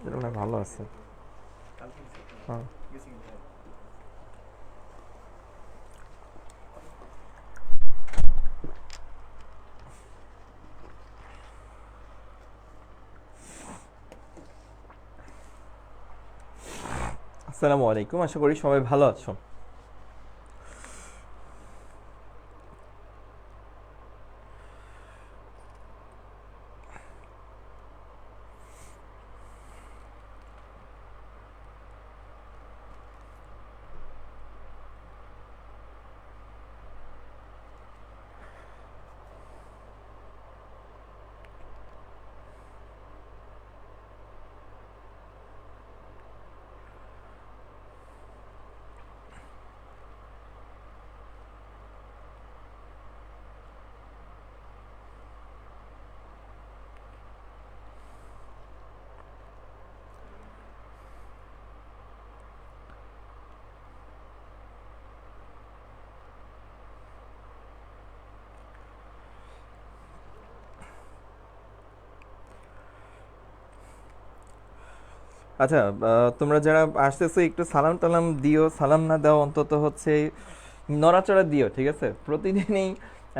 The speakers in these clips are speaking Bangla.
না, ভালো আছে। হ্যাঁ। আসসালামু আলাইকুম, আশা করি সবাই ভালো আছো। আচ্ছা, তোমরা যারা আসতেছো একটু সালাম টালাম দিও, সালাম না দাও অন্তত হচ্ছে নড়াচড়া দিও, ঠিক আছে? প্রতিদিনই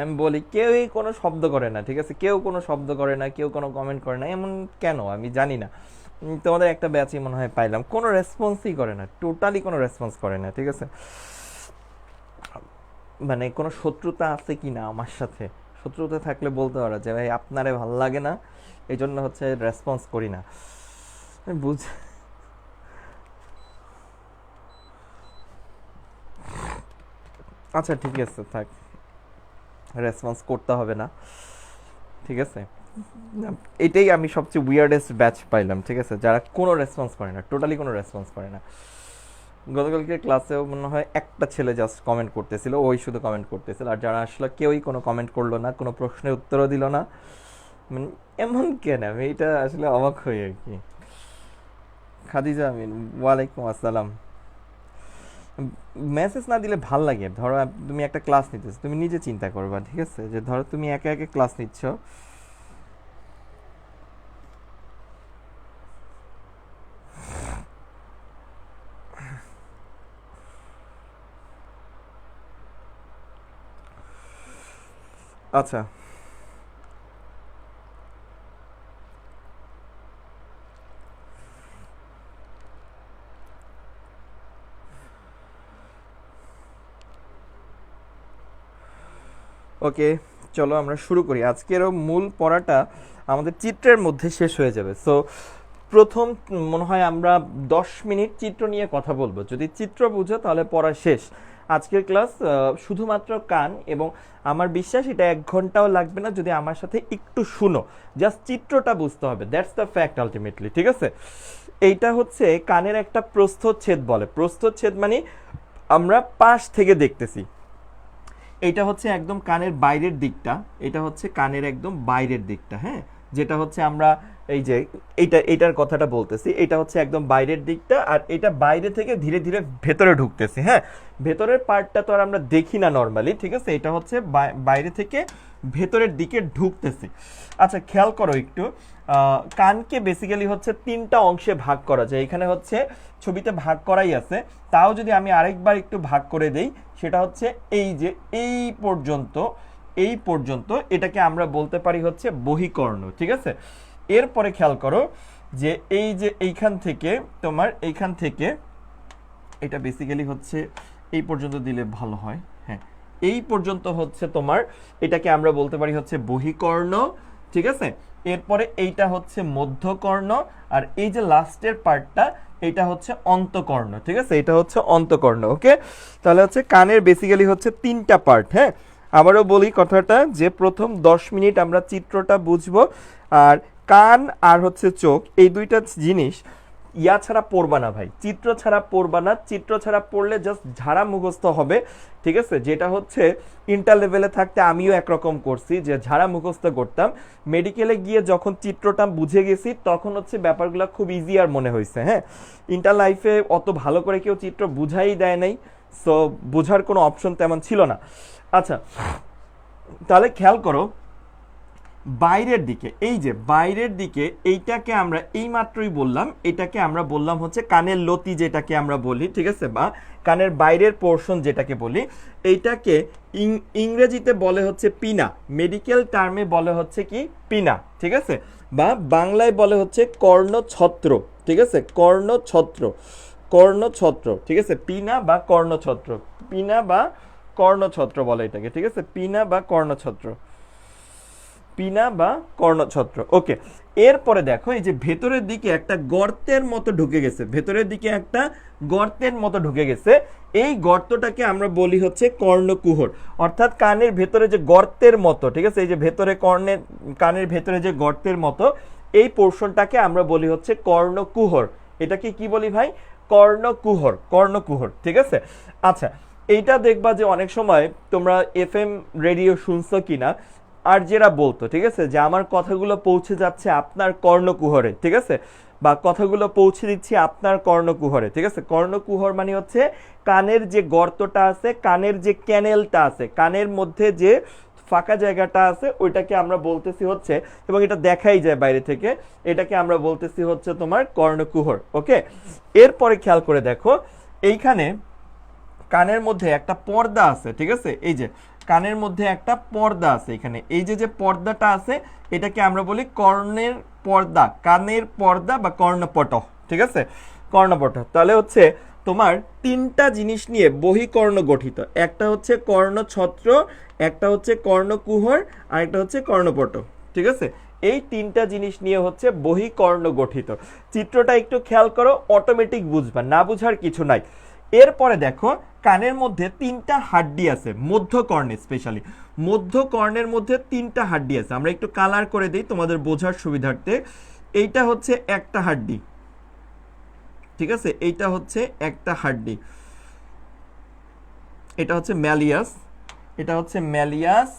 আমি বলি কেউই কোনো শব্দ করে না, ঠিক আছে? কেউ কোনো শব্দ করে না, কেউ কোনো কমেন্ট করে না, এমন কেন আমি জানি না। তোমাদের একটা ব্যাচই মনে হয় পাইলাম, কোনো রেসপন্সই করে না, টোটালি কোনো রেসপন্স করে না, ঠিক আছে? মানে কোনো শত্রুতা আছে কি না আমার সাথে? শত্রুতা থাকলে বলতে পারো যে ভাই আপনারে ভাল লাগে না, এই জন্য হচ্ছে রেসপন্স করি না। আমি বুঝ আচ্ছা ঠিক আছে, থাক, রেসপন্স করতে হবে না, ঠিক আছে? এটাই আমি সবচেয়ে উইয়ার্ডেস্ট ব্যাচ পাইলাম, ঠিক আছে, যারা কোনো রেসপন্স করে না, টোটালি কোনো রেসপন্স করে না। গতকালকে ক্লাসেও মনে হয় একটা ছেলে জাস্ট কমেন্ট করতেছিল, ওই শুধু কমেন্ট করতেছিল, আর যারা আসলে কেউই কোনো কমেন্ট করলো না, কোনো প্রশ্নের উত্তরও দিল না। মানে এমন কেন, আমি এটা আসলে অবাক হই আর কি। খাদিজা আমিন, ওয়ালাইকুম আসসালাম। মেসেজ না দিলে ভাল লাগে, ধরো তুমি একটা ক্লাস নিতেছো, তুমি নিজে চিন্তা করবা, ঠিক আছে, যে ধরো তুমি একা একা ক্লাস নিচ্ছ। আচ্ছা, ওকে, চলো আমরা শুরু করি। আজকেরও মূল পড়াটা আমাদের চিত্রের মধ্যে শেষ হয়ে যাবে। সো প্রথম মনে হয় আমরা 10 মিনিট চিত্র নিয়ে কথা বলবো, যদি চিত্র বুঝো তাহলে পড়া শেষ। আজকের ক্লাস শুধুমাত্র কান, এবং আমার বিশ্বাস এটা 1 ঘন্টাও লাগবে না যদি আমার সাথে একটু শুনো। জাস্ট চিত্রটা বুঝতে হবে, দ্যাটস দ্য ফ্যাক্ট আলটিমেটলি, ঠিক আছে? এইটা হচ্ছে কানের একটা প্রস্থচ্ছেদ বলে। প্রস্থচ্ছেদ মানে আমরা পাশ থেকে দেখতেছি। এটা হচ্ছে একদম কানের বাইরের দিকটা, এটা হচ্ছে কানের একদম বাইরের দিকটা, হ্যাঁ, যেটা হচ্ছে আমরা এই যে এইটার কথাটা বলতেছি, এটা হচ্ছে একদম বাইরের দিকটা, আর এটা বাইরে থেকে ধীরে ধীরে ভেতরে ঢুকতেছি, হ্যাঁ। ভেতরের পার্টটা তো আর আমরা দেখি না নর্মালি, ঠিক আছে? এটা হচ্ছে বাইরে থেকে ভেতরের দিকে ঢুকতেছি। আচ্ছা, খেয়াল করো একটু, কানকে বেসিক্যালি হচ্ছে 3টা অংশে ভাগ করা যায়। এখানে হচ্ছে ছবিতে ভাগ করাই আছে, তাও যদি আমি আরেকবার একটু ভাগ করে দেই, সেটা হচ্ছে এই যে এই পর্যন্ত এটাকে আমরা বলতে পারি হচ্ছে বহিকর্ণ, ঠিক আছে? এরপরে খেয়াল করো যে এই যে এইখান থেকে এটা বেসিক্যালি হচ্ছে এই পর্যন্ত দিলে ভালো হয়, হ্যাঁ, এই পর্যন্ত হচ্ছে তোমার, এটাকে আমরা বলতে পারি হচ্ছে বহিকর্ণ, ঠিক আছে? এরপরে এইটা হচ্ছে মধ্যকর্ণ, আর এই যে লাস্টের পার্টটা এটা হচ্ছে অন্তকর্ণ, ঠিক আছে? এটা হচ্ছে অন্তকর্ণ, ওকে? তাহলে হচ্ছে কানের বেসিক্যালি হচ্ছে 3টা পার্ট, হ্যাঁ। আবারও বলি কথাটা, যে প্রথম 10 মিনিট আমরা চিত্রটা বুঝবো, আর কান আর হচ্ছে চোখ, এই দুইটা জিনিস ইয়া ছাড়া পড়বা না ভাই, চিত্র ছাড়া পড়বা না। চিত্র ছাড়া পড়লে জাস্ট ঝাড়া মুখস্থ হবে, ঠিক আছে? যেটা হচ্ছে ইন্টার লেভেলে থাকতে আমিও একরকম করছি, যে ঝাড়া মুখস্থ করতাম। মেডিকেলে গিয়ে যখন চিত্রটা বুঝে গেছি তখন হচ্ছে ব্যাপারগুলো খুব ইজি আর মনে হয়েছে, হ্যাঁ। ইন্টার লাইফে অত ভালো করে কেউ চিত্র বুঝাই দেয় নাই, সো বোঝার কোনো অপশন তেমন ছিল না। আচ্ছা, তাহলে খেয়াল করো, বাইরের দিকে, এই যে বাইরের দিকে, এইটাকে আমরা এই মাত্রই বললাম, এটাকে আমরা বললাম হচ্ছে কানের লতি যেটাকে আমরা বলি, ঠিক আছে, বা কানের বাইরের পোর্শন যেটাকে বলি, এইটাকে ইংরেজিতে বলে হচ্ছে পিনা, মেডিকেল টার্মে বলে হচ্ছে কি পিনা, ঠিক আছে, বা বাংলায় বলে হচ্ছে কর্ণছত্র, ঠিক আছে, কর্ণছত্র, কর্ণছত্র, ঠিক আছে, পিনা বা কর্ণছত্র, পিনা বা কর্ণছত্র বলে এটাকে, ঠিক আছে, পিনা বা কর্ণছত্র, পিনা বা কর্ণছত্র। ওকে, এরপরে দেখো এই যে ভেতরের দিকে একটা গর্তের মতো ঢুকে গেছে, ভেতরের দিকে একটা গর্তের মতো ঢুকে গেছে, এই গর্তটাকে আমরা বলি হচ্ছে কর্ণকুহর, অর্থাৎ কানের ভেতরে যে গর্তের মতো, ঠিক আছে, এই যে ভেতরে কানের ভেতরে যে গর্তের মতো এই পোর্শনটাকে আমরা বলি হচ্ছে কর্ণকুহর। এটাকে কি বলি ভাই? কর্ণকুহর, কর্ণকুহর, ঠিক আছে। আচ্ছা, এইটা দেখবা যে অনেক সময় তোমরা এফএম রেডিও শুনছো কিনা, আর যারা বলতো, ঠিক আছে, যে আমার কথাগুলো পৌঁছে যাচ্ছে আপনার কর্ণকুহরে, ঠিক আছে, বা কথাগুলো পৌঁছে দিচ্ছি আপনার কর্ণকুহরে, ঠিক আছে। কর্ণকুহর মানে হচ্ছে কানের যে গর্তটা আছে, কানের যে ক্যানেলটা আছে, কানের মধ্যে যে ফাঁকা জায়গাটা আছে, ওইটাকে আমরা বলতেছি হচ্ছে, এবং এটা দেখাই যায় বাইরে থেকে, এটাকে আমরা বলতেছি হচ্ছে তোমার কর্ণকুহর। ওকে, এরপরে খেয়াল করে দেখো, এইখানে কানের মধ্যে একটা পর্দা আছে, ঠিক আছে, এই যে কানের মধ্যে একটা পর্দা আছে এখানে, এই যে যে পর্দাটা আছে এটাকে আমরা বলি কর্ণের পর্দা, কানের পর্দা বা কর্ণপট, ঠিক আছে, কর্ণপট। তাহলে হচ্ছে তোমার তিনটা জিনিস নিয়ে বহিকর্ণ গঠিত, একটা হচ্ছে কর্ণছত্র, একটা হচ্ছে কর্ণকুহর, আর একটা হচ্ছে কর্ণপট, ঠিক আছে। এই তিনটা জিনিস নিয়ে হচ্ছে বহিকর্ণ গঠিত। চিত্রটা একটু খেয়াল করো, অটোমেটিক বুঝবা, না বুঝার কিছু নাই। এরপরে দেখো কানের মধ্যে তিনটা হাড্ডি আছে, মধ্যকর্ণে স্পেশালি মধ্যকর্ণের মধ্যে তিনটা হাড্ডি আছে, আমরা একটু কালার করে দিই তোমাদের বোঝার সুবিধার্থে। এইটা হচ্ছে একটা হাড্ডি, ঠিক আছে, এইটা হচ্ছে একটা হাড্ডি, এটা হচ্ছে ম্যালিয়াস, এটা হচ্ছে ম্যালিয়াস,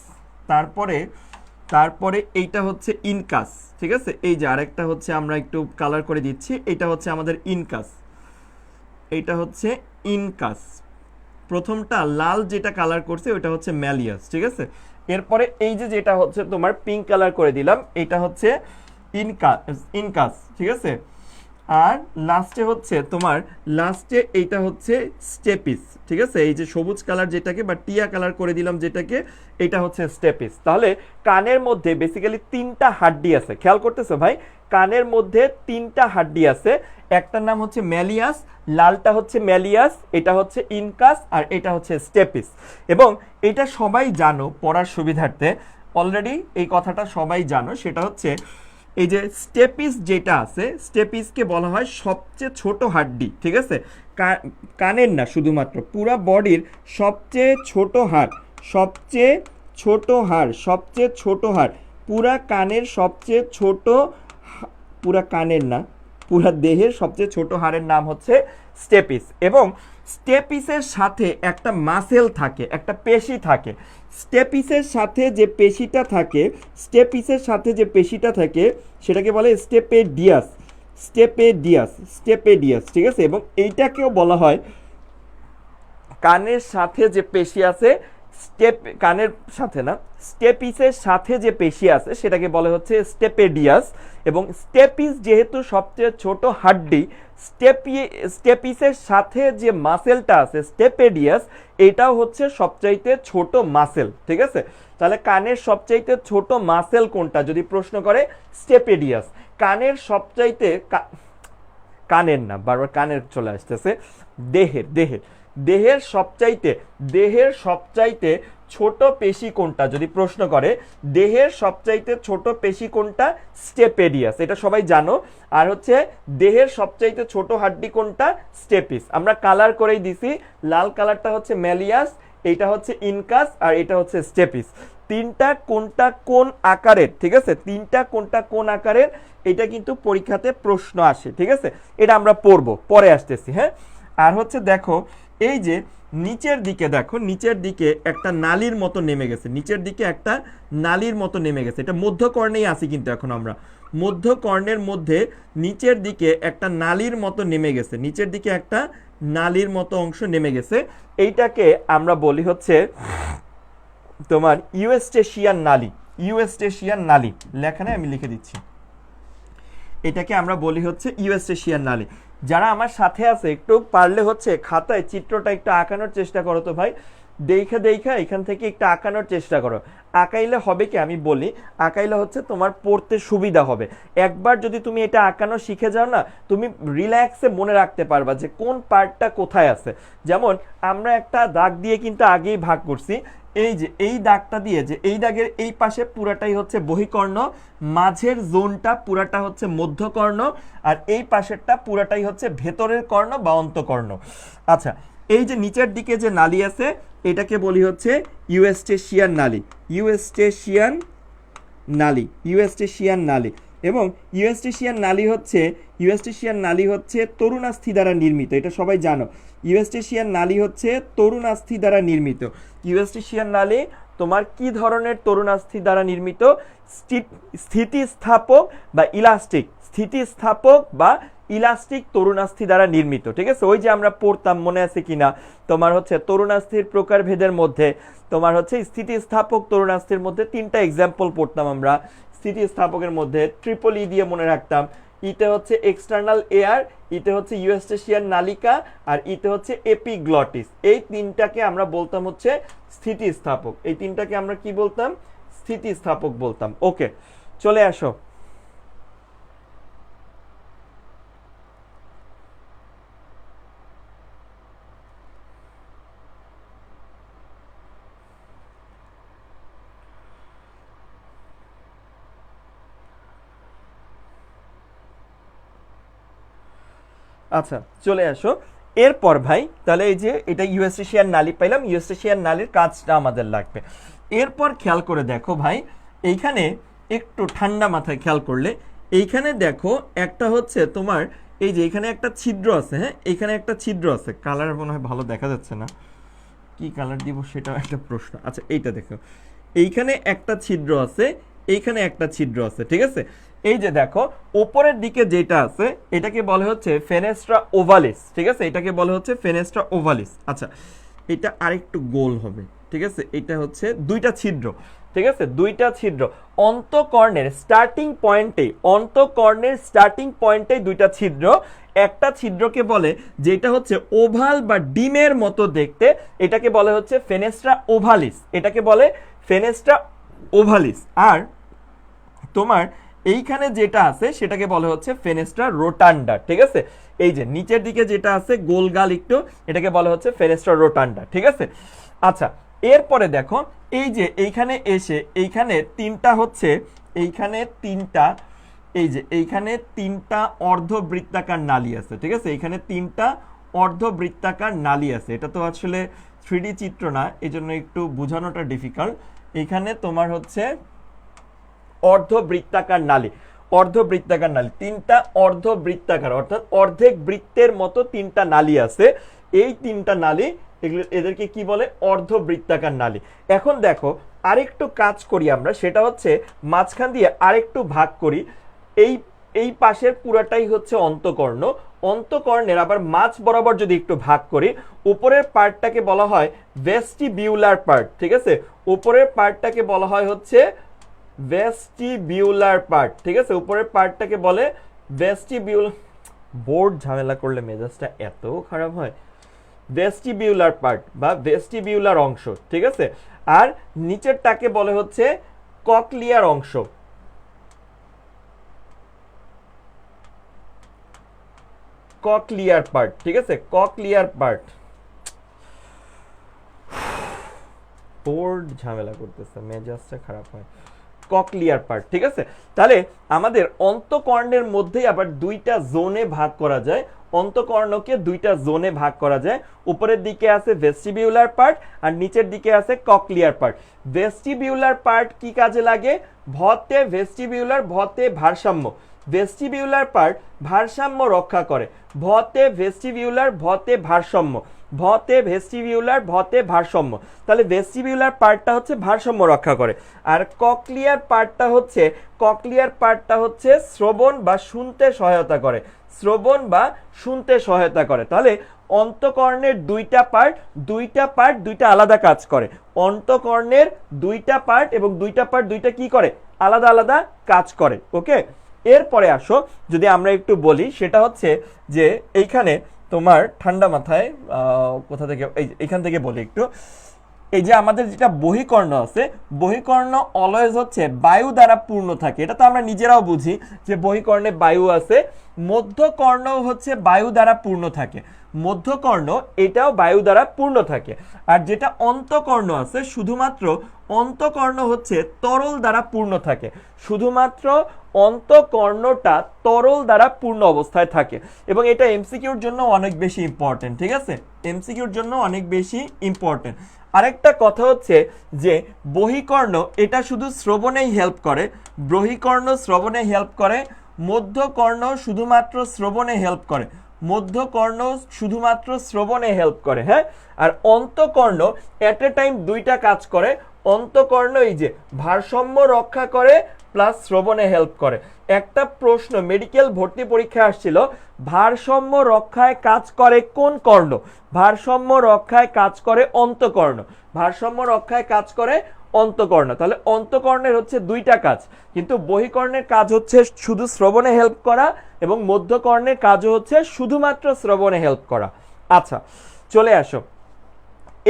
তারপরে তারপরে এইটা হচ্ছে ইনকাস, ঠিক আছে, এই যে আরেকটা হচ্ছে আমরা একটু কালার করে দিচ্ছি, এটা হচ্ছে আমাদের ইনকাস, এইটা হচ্ছে ইনকাস। প্রথমটা লাল যেটা কালার করছে ওটা হচ্ছে ম্যালিয়াস, ঠিক আছে। এরপরে এই যে যেটা হচ্ছে তোমার পিঙ্ক কালার করে দিলাম, এটা হচ্ছে ইনকাস, ঠিক আছে। আর লাস্টে হচ্ছে তোমার লাস্টে এইটা হচ্ছে স্টেপিস, ঠিক আছে, এই যে সবুজ কালার যেটাকে বা টিয়া কালার করে দিলাম যেটাকে, এটা হচ্ছে স্টেপিস। তাহলে কানের মধ্যে বেসিক্যালি তিনটা হাড্ডি আছে, খেয়াল করতেছো ভাই, কানের মধ্যে তিনটা হাড্ডি আছে, একটার নাম হচ্ছে ম্যালিয়াস, লালটা হচ্ছে ম্যালিয়াস, এটা হচ্ছে ইনকাস, আর এটা হচ্ছে স্টেপিস। এবং এটা সবাই জানো পড়ার সুবিধার্থে, অলরেডি এই কথাটা সবাই জানো, সেটা হচ্ছে এই যে স্টেপিস যেটা আছে, স্টেপিসকে বলা হয় সবচেয়ে ছোট হাড্ডি, ঠিক আছে, কানের না, শুধুমাত্র পুরা বডির সবচেয়ে ছোট হাড়, সবচেয়ে ছোট হাড়, সবচেয়ে ছোট হাড়, পুরা কানের সবচেয়ে ছোট, পুরা কানের না, পুরা দেহের সবচেয়ে ছোট হাড়ের নাম হচ্ছে স্টেপিস। এবং স্টেপিসের সাথে একটা মাসেল থাকে, একটা পেশি থাকে, স্টেপিসের সাথে যে পেশিটা থাকে, স্টেপিসের সাথে যে পেশিটা থাকে সেটাকে বলে স্টেপেডিয়াস, স্টেপেডিয়াস, স্টেপেডিয়াস, ঠিক আছে। এবং এইটাকেও বলা হয় কানের সাথে যে পেশি আছে, কানের সাথে না, স্টেপিসের সাথে যে পেশি আছে সেটাকে বলে হচ্ছে স্টেপেডিয়াস। এবং স্টেপিস যেহেতু সবচেয়ে ছোট হাড্ডি, স্টেপিসের সাথে যে মাসেলটা আছে স্টেপেডিয়াস, এটাও হচ্ছে সবচাইতে ছোট মাসেল, ঠিক আছে। তাহলে কানের সবচাইতে ছোট মাসেল কোনটা যদি প্রশ্ন করে, স্টেপেডিয়াস। কানের সবচাইতে কানের না, বারবার কানের চলে আসতেছে, দেহের দেহের দেহের সবচাইতে ছোট পেশি কোনটা যদি প্রশ্ন করে, দেহের সবচাইতে ছোট পেশি কোনটা, স্টেপেডিয়াস, এটা সবাই জানো। আর হচ্ছে দেহের সবচাইতে ছোট হাড্ডি কোনটা, স্টেপিস। আমরা কালার করেই দিছি, লাল কালারটা হচ্ছে ম্যালিয়াস, এইটা হচ্ছে ইনকাস, আর এটা হচ্ছে স্টেপিস। তিনটা কোনটা কোন আকারের, ঠিক আছে, তিনটা কোনটা কোন আকারের, এটা কিন্তু পরীক্ষাতে প্রশ্ন আসে, ঠিক আছে, এটা আমরা পড়বো, পরে আসতেছি, হ্যাঁ। আর হচ্ছে দেখো এই যে নিচের দিকে দেখো, নিচের দিকে একটা নালীর মতো নেমে গেছে, নিচের দিকে একটা নালীর মতো নেমে গেছে, এটা মধ্যকর্ণেই আছি কিন্তু এখন আমরা, মধ্যকর্ণের মধ্যে নিচের দিকে একটা নালীর মতো নেমে গেছে, নিচের দিকে একটা নালীর মতো অংশ নেমে গেছে, এইটাকে আমরা বলি হচ্ছে তোমার ইউস্টেশিয়ান নালী, ইউস্টেশিয়ান নালী, লেখানে আমি লিখে দিচ্ছি, এটাকে আমরা বলি হচ্ছে ইউস্টেশিয়ান নালী। যারা আমার সাথে আছে একটু পারলে হচ্ছে খাতায় চিত্রটা একটু আঁকানোর চেষ্টা করো তো ভাই, দেখা দেখা এখান থেকে একটু আঁকানোর চেষ্টা করো। আঁকাইলে হবে কি আমি বলি, আঁকাইলে হচ্ছে তোমার পড়তে সুবিধা হবে। একবার যদি তুমি এটা আঁকানো শিখে যাও না, তুমি রিল্যাক্সে মনে রাখতে পারবা যে কোন পার্টটা কোথায় আছে। যেমন আমরা একটা দাগ দিয়ে কিন্তু আগেই ভাগ করছি, এই যে এই দাগটা দিয়ে, যে এই দাগের এই পাশে পুরাটাই হচ্ছে বহিকর্ণ, মাঝের জোনটা পুরাটা হচ্ছে মধ্যকর্ণ, আর এই পাশেরটা পুরাটাই হচ্ছে ভেতরের কর্ণ বা অন্তকর্ণ। আচ্ছা, এই যে নিচের দিকে যে নালী আছে এটাকে বলি হচ্ছে ইউস্টেশিয়ান নালী, ইউস্টেশিয়ান নালী, ইউস্টেশিয়ান নালী। এবং ইউস্টেশিয়ান নালী হচ্ছে তরুণাস্থি দ্বারা নির্মিত, এটা সবাই জানো। ইউস্টেশিয়ান নালী হচ্ছে তরুণাস্থি দ্বারা নির্মিত। ইউস্টেশিয়ান নালী তোমার কি ধরনের তরুণাস্থি দ্বারা নির্মিত? স্থিতিস্থাপক বা ইলাস্টিক, স্থিতিস্থাপক বা ইলাস্টিক তরুণাস্থি দ্বারা নির্মিত। ঠিক আছে, ওই যে আমরা পড়তাম, মনে আছে কিনা তোমার হচ্ছে তরুণাস্থির প্রকারভেদের মধ্যে তোমার হচ্ছে স্থিতিস্থাপক তরুণাস্থির মধ্যে 3টা এক্সাম্পল পড়তাম আমরা। স্থিতিস্থাপকের মধ্যে ট্রিপল ই দিয়ে মনে রাখতাম, ইতে হচ্ছে এক্সটার্নাল এয়ার, ইতে হচ্ছে ইউস্টেশিয়ান নালিকা, আর ইতে হচ্ছে এপিগ্লটিস। এই 3টাকে আমরা বলতাম হচ্ছে স্থিতিস্থাপক। এই 3টাকে আমরা কি বলতাম? স্থিতিস্থাপক বলতাম। ওকে, চলে আসো। আচ্ছা, চলে আসো। এরপর ভাই তাহলে এই যে এটা ইউস্টেশিয়ান নালী পাইলাম, ইউস্টেশিয়ান নালীর কাজটা আমাদের লাগবে। এরপর খেয়াল করে দেখো ভাই, এইখানে একটু ঠান্ডা মাথায় খেয়াল করলে এইখানে দেখো একটা হচ্ছে তোমার এই যে এখানে একটা ছিদ্র আছে, হ্যাঁ এখানে একটা ছিদ্র আছে, কালার মনে হয় ভালো দেখা যাচ্ছে না, কি কালার দিব সেটাও একটা প্রশ্ন। আচ্ছা, এইটা দেখো, এইখানে একটা ছিদ্র আছে, এইখানে একটা ছিদ্র আছে, ঠিক আছে। এই যে দেখো উপরের দিকে যেটা আছে এটাকে বলে হচ্ছে ফেনেস্ট্রা ওভালিস, ঠিক আছে, এটাকে বলে হচ্ছে ফেনেস্ট্রা ওভালিস। আচ্ছা, এটা আরেকটু গোল হবে, ঠিক আছে। এটা হচ্ছে দুইটা ছিদ্র, ঠিক আছে, দুইটা ছিদ্র অন্তকর্ণের স্টার্টিং পয়েন্টে, অন্তকর্ণের স্টার্টিং পয়েন্টে দুইটা ছিদ্র। একটা ছিদ্রকে বলে যেটা হচ্ছে ওভাল বা ডিমের মতো দেখতে, এটাকে বলে হচ্ছে ফেনেস্ট্রা ওভালিস, এটাকে বলে ফেনেস্ট্রা ওভালিস। আর তোমার এইখানে যেটা আছে সেটাকে বলে হচ্ছে ফেনেস্ট্রা রোটান্ডা, ঠিক আছে। এই যে নিচের দিকে যেটা আছে গোলগাল একটু, এটাকে বলে হচ্ছে ফেনেস্ট্রা রোটান্ডা, ঠিক আছে। আচ্ছা, এরপরে দেখো এই যে এইখানে এসে এইখানে 3টা হচ্ছে, এইখানে 3টা, এই যে এইখানে 3টা অর্ধবৃত্তাকার নালী আছে, ঠিক আছে, এইখানে 3টা অর্ধবৃত্তাকার নালী আছে। এটা তো আসলে 3D চিত্র না, এজন্য একটু বোঝানোটা ডিফিকাল্ট। এইখানে তোমার হচ্ছে অর্ধবৃত্তাকার নালী, অর্ধবৃত্তাকার নালী, 3টা অর্ধবৃত্তাকার অর্থাৎ অর্ধেক বৃত্তের মতো 3টা নালী আছে। এই 3টা নালী এদেরকে কি বলে? অর্ধবৃত্তাকার নালী। এখন দেখো আরেকটু কাজ করি আমরা, সেটা হচ্ছে মাঝখান দিয়ে আরেকটু ভাগ করি। এই পাশের পুরাটাই হচ্ছে অন্তকর্ণ, অন্তকর্ণের আবার মাঝ বরাবর যদি একটু ভাগ করি, উপরের পার্টটাকে বলা হয় ভেস্টিবিউলার পার্ট, ঠিক আছে, উপরের পার্টটাকে বলা হয় হচ্ছে ভেস্টিবিউলার পার্ট, ঠিক আছে, উপরের পার্টটাকে বলে ভেস্টিবিউলার। বোর্ড ঝামেলা করলে মেজাজটা এত খারাপ হয়। ভেস্টিবিউলার পার্ট বা ভেস্টিবিউলার অংশ, ঠিক আছে। আর নিচেরটাকে বলে হচ্ছে ককলিয়ার অংশ, ককলিয়ার পার্ট, ঠিক আছে, ককলিয়ার পার্ট। বোর্ড ঝামেলা করতেছে, মেজাজটা খারাপ হয়। ককলিয়ার পার্ট, ঠিক আছে। তাহলে আমাদের অন্তকর্ণের মধ্যেই আবার দুইটা জোনে ভাগ করা যায়, অন্তকর্ণকে দুইটা জোনে ভাগ করা যায়। উপরের দিকে আছে ভেস্টিবিউলার পার্ট আর নিচের দিকে আছে ককলিয়ার পার্ট। ভেস্টিবিউলার পার্ট কি কাজে লাগে? ভতে ভেস্টিবিউলার, ভতে ভারসাম্য, ভেস্টিবিউলার পার্ট ভারসাম্য রক্ষা করে। ভতে ভেস্টিবিউলার, ভতে ভারসাম্য, ভতে ভেস্টিবিউলার, ভতে ভারসাম্য। তাহলে ভেস্টিবিউলার পার্টটা হচ্ছে ভারসাম্য রক্ষা করে, আর ককলিয়ার পার্টটা হচ্ছে, ককলিয়ার পার্টটা হচ্ছে শ্রবণ বা শুনতে সহায়তা করে, শ্রবণ বা শুনতে সহায়তা করে। তাহলে অন্তঃকর্ণের দুইটা পার্ট দুইটা আলাদা কাজ করে। অন্তঃকর্ণের দুইটা পার্ট এবং দুইটা পার্ট দুইটা কি করে, আলাদা আলাদা কাজ করে। ওকে, এরপরে আসো যদি আমরা একটু বলি, সেটা হচ্ছে যে এইখানে তোমার ঠান্ডা মাথায় কোথা থেকে এইখান থেকে বলি একটু। এই যে আমাদের যেটা বহিকর্ণ আছে, বহিকর্ণ অলওয়েজ হচ্ছে বায়ু দ্বারা পূর্ণ থাকে। এটা তো আমরা নিজেরাও বুঝি যে বহিকর্ণে বায়ু আছে। মধ্যকর্ণ হচ্ছে বায়ু দ্বারা পূর্ণ থাকে, মধ্যকর্ণ এটাও বায়ু দ্বারা পূর্ণ থাকে। আর যেটা অন্তঃকর্ণ আছে, শুধুমাত্র অন্তঃকর্ণ হচ্ছে তরল দ্বারা পূর্ণ থাকে, শুধুমাত্র অন্তঃকর্ণটা তরল দ্বারা পূর্ণ অবস্থায় থাকে। এবং এটা এমসিকিউর জন্য অনেক বেশি ইম্পর্টেন্ট, ঠিক আছে, এমসিকিউর জন্য অনেক বেশি ইম্পর্টেন্ট। আরেকটা কথা হচ্ছে যে বহিকর্ণ এটা শুধু শ্রবণেই হেল্প করে, বহিকর্ণ শ্রবণে হেল্প করে, মধ্যকর্ণ শুধুমাত্র শ্রবণে হেল্প করে, মধ্যকর্ণ শুধুমাত্র শ্রবণে হেল্প করে। হ্যাঁ, আর অন্তঃকর্ণ এট এ টাইম দুইটা কাজ করে। অন্তঃকর্ণ এই যে ভারসাম্য রক্ষা করে প্লাস শ্রবণে হেল্প করে। একটা প্রশ্ন মেডিকেল ভর্তি পরীক্ষায় আসছিল, ভারসাম্য রক্ষায় কাজ করে কোন কর্ণ? ভারসাম্য রক্ষায় কাজ করে অন্তঃকর্ণ, ভারসাম্য রক্ষায় কাজ করে অন্তঃকর্ণ। তাহলে অন্তঃকর্ণের হচ্ছে দুইটা কাজ, কিন্তু বহিকর্ণের কাজ হচ্ছে শুধু শ্রবণে হেল্প করা এবং মধ্যকর্ণের কাজও হচ্ছে শুধুমাত্র শ্রবণে হেল্প করা। আচ্ছা, চলে আসো।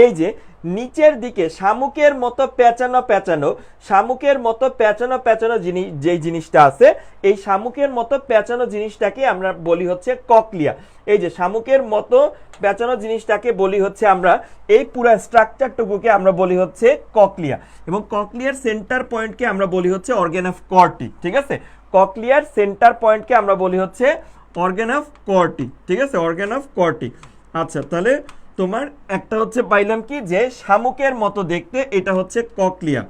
এই যে নিচের দিকে শামুকের মতো পেঁচানো পেঁচানো, শামুকের মতো পেঁচানো পেঁচানো জিনিস, যেই জিনিসটা আছে, এই শামুকের মতো পেঁচানো জিনিসটাকে আমরা বলি হচ্ছে ককলিয়া। এই যে শামুকের মতো পেঁচানো জিনিসটাকে বলি হচ্ছে আমরা, এই পুরো স্ট্রাকচারটুকুকে আমরা বলি হচ্ছে ককলিয়া। এবং ককলিয়ার সেন্টার পয়েন্টকে আমরা বলি হচ্ছে অর্গান অফ কর্টি, ঠিক আছে, ককলিয়ার সেন্টার পয়েন্টকে আমরা বলি হচ্ছে অর্গান অফ কর্টি, ঠিক আছে, অর্গান অফ কর্টি। আচ্ছা, তাহলে তোমার একটা হচ্ছে পাইলাম কি, যে শামুকের মতো দেখতে, এটা হচ্ছে ককলিয়া।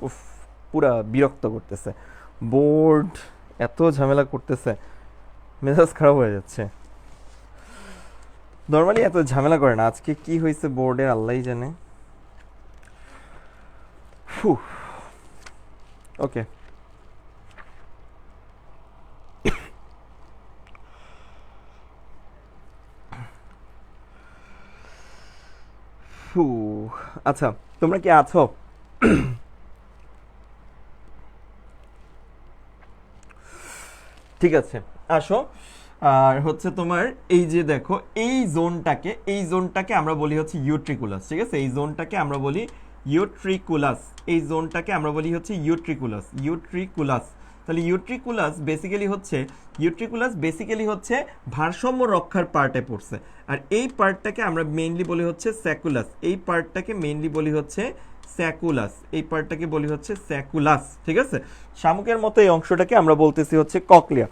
উফ, পুরা বিরক্ত করতেছে বোর্ড, এত ঝামেলা করতেছে, মেজাজ খারাপ হয়ে যাচ্ছে। নর্মালি এত ঝামেলা করে না, আজকে কি হয়েছে বোর্ডের আল্লাহই জানে। ওকে, আচ্ছা, তোমরা কি আছো? ঠিক আছে, আসো। আর হচ্ছে তোমার এই যে দেখো, এই জোনটাকে আমরা বলি হচ্ছে ইউট্রিকুলাস, ঠিক আছে, এই জোনটাকে আমরা বলি ইউট্রিকুলাস, এই জোনটাকে আমরা বলি হচ্ছে ইউট্রিকুলাস, ইউট্রিকুলাস। তাহলে ইউট্রিকুলাস বেসিক্যালি হচ্ছে ভারসাম্য রক্ষার পার্টে পড়ছে। আর এই পার্টটাকে আমরা মেইনলি বলি হচ্ছে স্যাকুলাস, এই পার্টটাকে মেইনলি বলি হচ্ছে স্যাকুলাস, এই পার্টটাকে বলি হচ্ছে স্যাকুলাস, ঠিক আছে। শামুকের মতো এই অংশটাকে আমরা বলতেছি হচ্ছে ককলিয়া।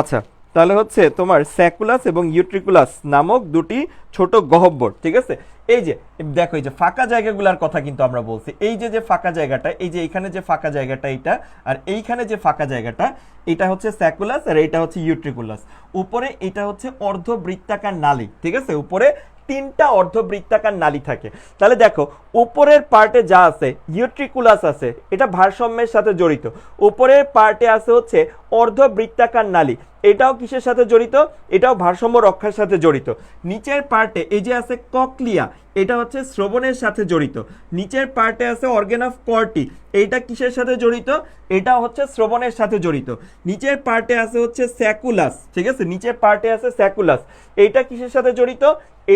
আচ্ছা, তাহলে হচ্ছে তোমার স্যাকুলাস এবং ইউট্রিকুলাস নামক দুটি ছোট গহ্বর, ঠিক আছে। এই যে দেখো, এই যে ফাঁকা জায়গাগুলোর কথা কিন্তু আমরা বলছি, এই যে যে ফাঁকা জায়গাটা, এই যে এখানে যে ফাঁকা জায়গাটা এইটা, আর এইখানে যে ফাঁকা জায়গাটা, এটা হচ্ছে স্যাকুলাস আর এইটা হচ্ছে ইউট্রিকুলাস। উপরে এটা হচ্ছে অর্ধবৃত্তাকার নালী, ঠিক আছে, উপরে তিনটা অর্ধবৃত্তাকার নালী থাকে। তাহলে দেখো, উপরের পার্টে যা আছে ইউট্রিকুলাস আছে, এটা ভারসাম্যের সাথে জড়িত। উপরের পার্টে আছে হচ্ছে অর্ধবৃত্তাকার নালী, এটাও কিসের সাথে জড়িত? এটাও ভারসাম্য রক্ষার সাথে জড়িত। নিচের পার্টে এই যে আছে ককলিয়া, এটা হচ্ছে শ্রবণের সাথে জড়িত। নিচের পার্টে আছে অর্গান অফ কর্টি, এইটা কিসের সাথে জড়িত? এটা হচ্ছে শ্রবণের সাথে জড়িত। নিচের পার্টে আছে হচ্ছে স্যাকুলাস, ঠিক আছে, নিচের পার্টে আছে স্যাকুলাস, এইটা কিসের সাথে জড়িত?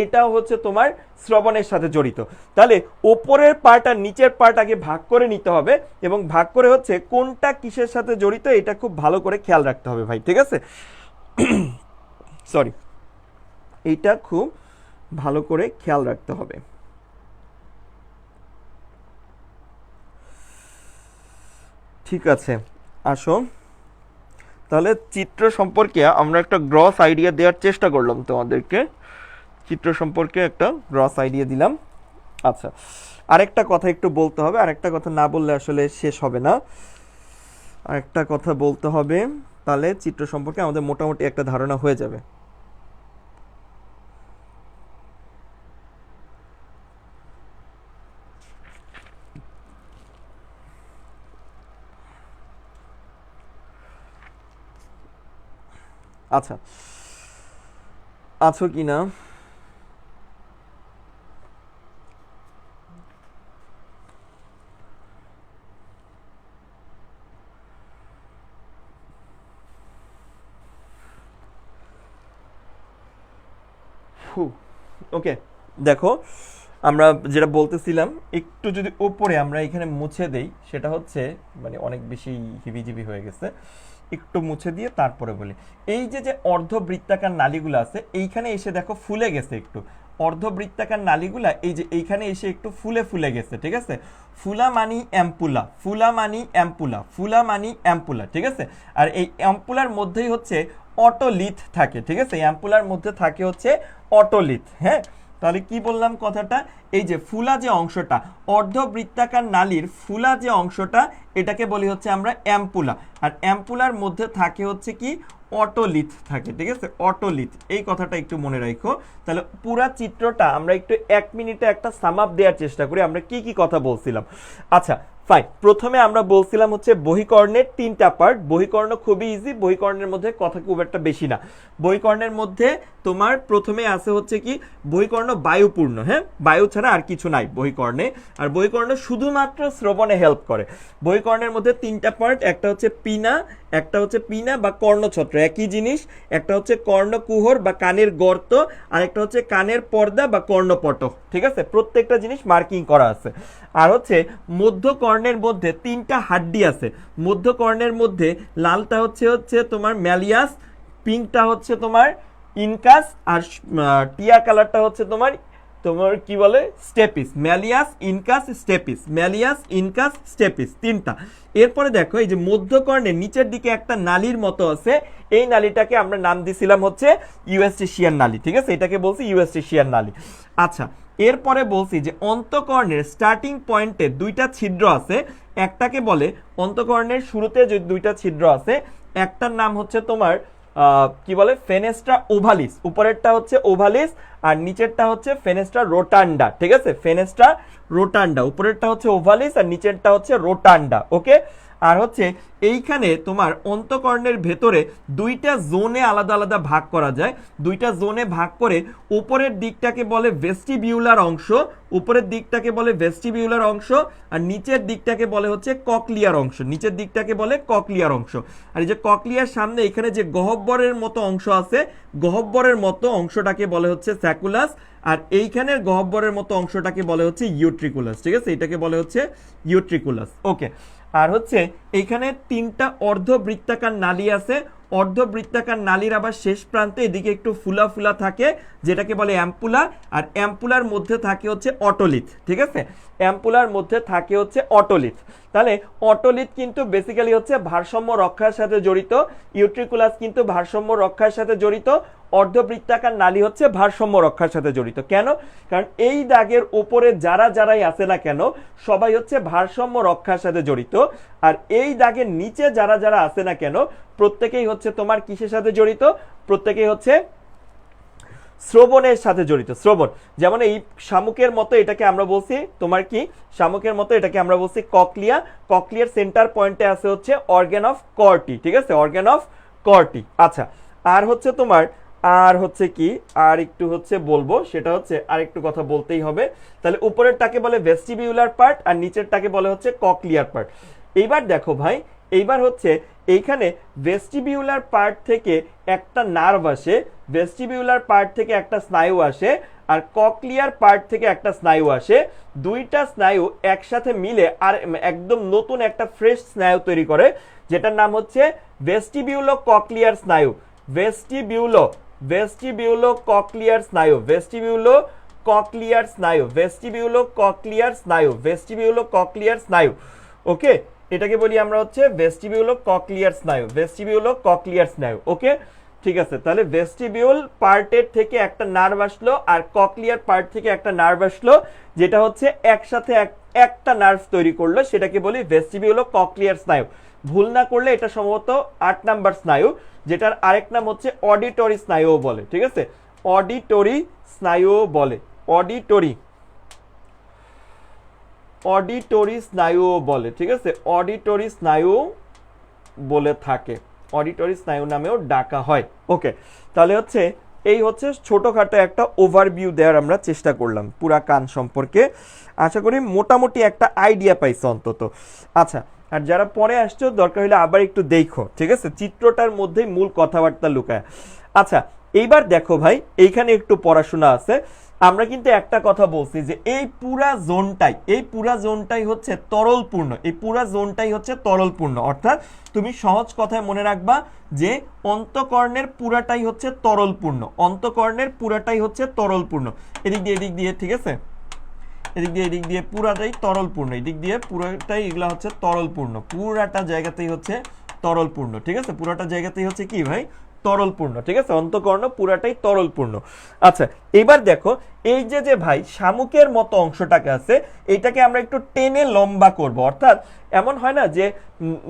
এইটাও হচ্ছে তোমার শ্রবণের সাথে জড়িত। তাহলে উপরের পার্ট আর নিচের পার্ট আগে ভাগ করে নিতে হবে, এবং ভাগ করে হচ্ছে কোনটা কিসের সাথে জড়িত এটা খুব ভালো করে খেয়াল রাখতে হবে ভাই, ঠিক আছে। সরি, এইটা খুব ভালো করে খেয়াল রাখতে হবে। ঠিক আছে, আসো। তাহলে চিত্র সম্পর্কে আমরা একটা গ্রস আইডিয়া দেওয়ার চেষ্টা করলাম তোমাদেরকে, চিত্র সম্পর্কে একটা গ্রস আইডিয়া দিলাম। আচ্ছা, আরেকটা কথা একটু বলতে হবে, আরেকটা কথা না বললে আসলে শেষ হবে না, আরেকটা কথা বলতে হবে, তাহলে চিত্র সম্পর্কে আমাদের মোটামুটি একটা ধারণা হয়ে যাবে। আচ্ছা, আছো কি না? ওকে, দেখো আমরা যেটা বলতেছিলাম, একটু যদি উপরে আমরা এখানে মুছে দেই, সেটা হচ্ছে মানে অনেক বেশি হিবিজিবি হয়ে গেছে, একটু মুছে দিয়ে তারপরে বলি। এই যে যে অর্ধবৃত্তাকার নালীগুলো আছে, এইখানে এসে দেখো ফুলে গেছে একটু। অর্ধবৃত্তাকার নালীগুলা এই যে এইখানে এসে একটু ফুলে ফুলে গেছে, ঠিক আছে? ফুলা মানি অ্যাম্পুলা, ফুলা মানি অ্যাম্পুলা, ফুলা মানি অ্যাম্পুলা, ঠিক আছে? আর এই অ্যাম্পুলার মধ্যেই হচ্ছে অটোলিথ থাকে, ঠিক আছে? অ্যাম্পুলার মধ্যে থাকে হচ্ছে অটোলিথ। হ্যাঁ, তাহলে কি বললাম কথাটা, এই যে ফুলা যে অংশটা, অর্ধবৃত্তাকার নালীর ফুলা যে অংশটা, এটাকে বলি হচ্ছে আমরা অ্যাম্পুলা। আর অ্যাম্পুলার মধ্যে থাকে হচ্ছে কি অটোলিথ থাকে, ঠিক আছে? অটোলিথ, এই কথাটা একটু মনে রাখো। তাহলে পুরা চিত্রটা আমরা একটু 1 মিনিটে একটা সাম আপ দেওয়ার চেষ্টা করি, আমরা কি কি কথা বলছিলাম। আচ্ছা ফাইন, প্রথমে আমরা বলছিলাম হচ্ছে বহিকর্ণের 3টা পার্ট। বহিকর্ণ খুবই ইজি, বহিকর্ণের মধ্যে কথা খুব একটা বেশি না। বহিকর্ণের মধ্যে তোমার প্রথমে আছে হচ্ছে কি বহিকর্ণ বায়ুপূর্ণ। হ্যাঁ, বায়ু ছাড়া আর কিছু নাই বহিকর্ণে। আর বহিকর্ণ শুধুমাত্র শ্রবণে হেল্প করে। বহিকর্ণের মধ্যে 3টা পার্ট, একটা হচ্ছে পিনা, একটা হচ্ছে পিনা বা কর্ণছত্র, একই জিনিস। একটা হচ্ছে কর্ণকুহর বা কানের গর্ত, আর একটা হচ্ছে কানের পর্দা বা কর্ণপট, ঠিক আছে? প্রত্যেকটা জিনিস মার্কিং করা আছে। আর হচ্ছে মধ্যকর্ণের মধ্যে 3টা হাড্ডি আছে। মধ্যকর্ণের মধ্যে লালটা হচ্ছে হচ্ছে তোমার ম্যালিয়াস, পিঙ্কটা হচ্ছে তোমার ইনকাস, আর টিয়া কালারটা হচ্ছে তোমার তোমার কি বলে stapes. Malleus, incus, stapes, malleus, incus, stapes, 3টা। এরপরে দেখো এই যে মধ্যকর্ণের নিচের দিকে একটা নালীর মতো আছে, এই নালীটাকে আমরা নাম দিছিলাম হচ্ছে ইউস্টেশিয়ান নালী, ঠিক আছে? এটাকে বলছি ইউস্টেশিয়ান নালী। আচ্ছা, এরপরে বলছি যে অন্তকর্ণের স্টার্টিং পয়েন্টে 2টা ছিদ্র আছে। একটাকে বলে অন্তকর্ণের শুরুতে যে 2টা ছিদ্র আছে, একটার নাম হচ্ছে তোমার কি বলে ফেনেস্ট্রা ওভালিস, উপরেরটা হচ্ছে ওভালিস আর নিচেরটা হচ্ছে ফেনেস্ট্রা রোটান্ডা, ঠিক আছে? ফেনেস্ট্রা রোটান্ডা, উপরেরটা হচ্ছে ওভালিস আর নিচেরটা হচ্ছে রোটান্ডা। ওকে, আর হচ্ছে এইখানে তোমার অন্তকর্ণের ভেতরে 2টা জোনে আলাদা আলাদা ভাগ করা যায়। 2টা জোনে ভাগ করে উপরের দিকটাকে বলে ভেস্টিবিউলার অংশ, উপরের দিকটাকে বলে ভেস্টিবিউলার অংশ, আর নিচের দিকটাকে বলে হচ্ছে ককলিয়ার অংশ, নিচের দিকটাকে বলে ককলিয়ার অংশ। আর এই যে ককলিয়ার সামনে এখানে যে গহ্বরের মতো অংশ আছে, গহ্বরের মতো অংশটাকে বলে হচ্ছে স্যাকুলাস, আর এইখানের গহ্বরের মতো অংশটাকে বলে হচ্ছে ইউট্রিকুলাস, ঠিক আছে? এটাকে বলে হচ্ছে ইউট্রিকুলাস। ওকে, আর হচ্ছে এইখানে 3টা অর্ধবৃত্তাকার নালী আছে। অর্ধবৃত্তাকার নালীর আবার শেষ প্রান্তে এদিকে একটু ফুলা ফুলা থাকে, যেটাকে বলে অ্যাম্পুলা। আর অ্যাম্পুলার মধ্যে থাকে হচ্ছে অটোলিথ, ঠিক আছে? অ্যাম্পুলার মধ্যে থাকে হচ্ছে অটোলিথ। তাহলে অটোলিথ কিন্তু বেসিক্যালি হচ্ছে ভারসাম্য রক্ষার সাথে জড়িত, ইউট্রিকুলাস কিন্তু ভারসাম্য রক্ষার সাথে জড়িত, অর্ধবৃত্তাকার নালী হচ্ছে ভারসাম্য রক্ষার সাথে জড়িত। কেন? কারণ এই দাগের উপরে যারাই আছে না কেন, সবাই হচ্ছে ভারসাম্য রক্ষার সাথে জড়িত। আর এই দাগের নিচে যারা আছে না কেন, প্রত্যেকেই হচ্ছে তোমার কিসের সাথে জড়িত? প্রত্যেকেই হচ্ছে শ্রবণের সাথে জড়িত। শ্রবণ, যেমন এই শামুকের মতো এটাকে আমরা বলছি তোমার কি, শামুকের মতো এটাকে আমরা বলছি ককলিয়া। ককলিয়ার সেন্টার পয়েন্টে আছে হচ্ছে অর্গান অফ কর্টি, ঠিক আছে? Organ of Corti. আচ্ছা, আর হচ্ছে তোমার আর হচ্ছে কি আর একটু হচ্ছে বলবো, সেটা হচ্ছে আর একটু কথা বলতেই হবে। তাহলে উপরেরটাকে বলে ভেস্টিবিউলার পার্ট আর নিচেরটাকে বলে হচ্ছে ককলিয়ার পার্ট। এইবার দেখো ভাই, এইবার হচ্ছে এইখানে ভেস্টিবিউলার পার্ট থেকে একটা নার্ভ আসে, ভেস্টিবিউলার পার্ট থেকে একটা স্নায়ু আসে, আর ককলিয়ার পার্ট থেকে একটা স্নায়ু আসে। 2টা স্নায়ু একসাথে মিলে আর একদম নতুন একটা ফ্রেশ স্নায়ু তৈরি করে, যেটার নাম হচ্ছে ভেস্টিবিউলো ককলিয়ার স্নায়ু। ভেস্টিবিউলো ককলিয়ার স্নায়ু, ভেস্টিবিউলো ককলিয়ার স্নায়ু, ভেস্টিবিউলো ককলিয়ার স্নায়ু, ভেস্টিবিউলো ককলিয়ার স্নায়ু। ওকে, এটাকে বলি আমরা হচ্ছে ভেস্টিবিউলো ককলিয়ার স্নায়ু, ভেস্টিবিউলো ককলিয়ার স্নায়ু। ওকে, ঠিক আছে? তাহলে ভেস্টিবিউল পার্টের থেকে একটা নার্ভ আসলো আর ককলিয়ার পার্ট থেকে একটা নার্ভ আসলো, যেটা হচ্ছে একসাথে একটা নার্ভ তৈরি করলো, সেটাকে বলি ভেস্টিবিউলো ককলিয়ার স্নায়ু। ভুল না করলে এটা সম্ভবত 8 নাম্বার স্নায়ু, যেটার আরেক নাম হচ্ছে অডিটরি স্নায়ু বলে, ঠিক আছে? অডিটরি স্নায়ু বলে, অডিটরি স্নায়ু বলে, ঠিক আছে? অডিটরি স্নায়ু বলে থাকে। অডিটরি স্নায়ু নামেও ডাকা হয়। ওকে, তাহলে হচ্ছে এই হচ্ছে ছোটোখাটো একটা ওভারভিউ দেওয়ার আমরা চেষ্টা করলাম পুরা কান সম্পর্কে। আশা করি মোটামুটি একটা আইডিয়া পাইছো অন্তত। আচ্ছা, আর যারা পরে আসছো দরকার হলে আবার একটু দেখো, ঠিক আছে, চিত্রটার মধ্যেই মূল কথাবার্তা লুকায়। আচ্ছা, এইবার দেখো ভাই, এইখানে একটু পড়াশোনা আছে। আমরা কিন্তু একটা কথা বলছি যে এই পুরা জোনটাই হচ্ছে তরলপূর্ণ, এই পুরা জোনটাই হচ্ছে তরলপূর্ণ। অর্থাৎ তুমি সহজ কথায় মনে রাখবা যে অন্তঃকর্ণের পুরাটাই হচ্ছে তরলপূর্ণ, অন্তঃকর্ণের পুরাটাই হচ্ছে তরলপূর্ণ। এদিক দিয়ে, ঠিক আছে, এদিক দিয়ে পুরাটাই তরলপূর্ণ, এদিক দিয়ে পুরাটাই এগুলা হচ্ছে তরলপূর্ণ, পুরাটা জায়গাতেই হচ্ছে তরলপূর্ণ, ঠিক আছে, পুরাটা জায়গাতেই হচ্ছে কি ভাই, তরলপূর্ণ, ঠিক আছে, অন্তঃকর্ণ পুরাটাই তরলপূর্ণ। আচ্ছা, এবার দেখো এই যে ভাই শামুকের মতো অংশটাকে আছে, এটাকে আমরা একটু টেনে লম্বা করব। অর্থাৎ এমন হয় না যে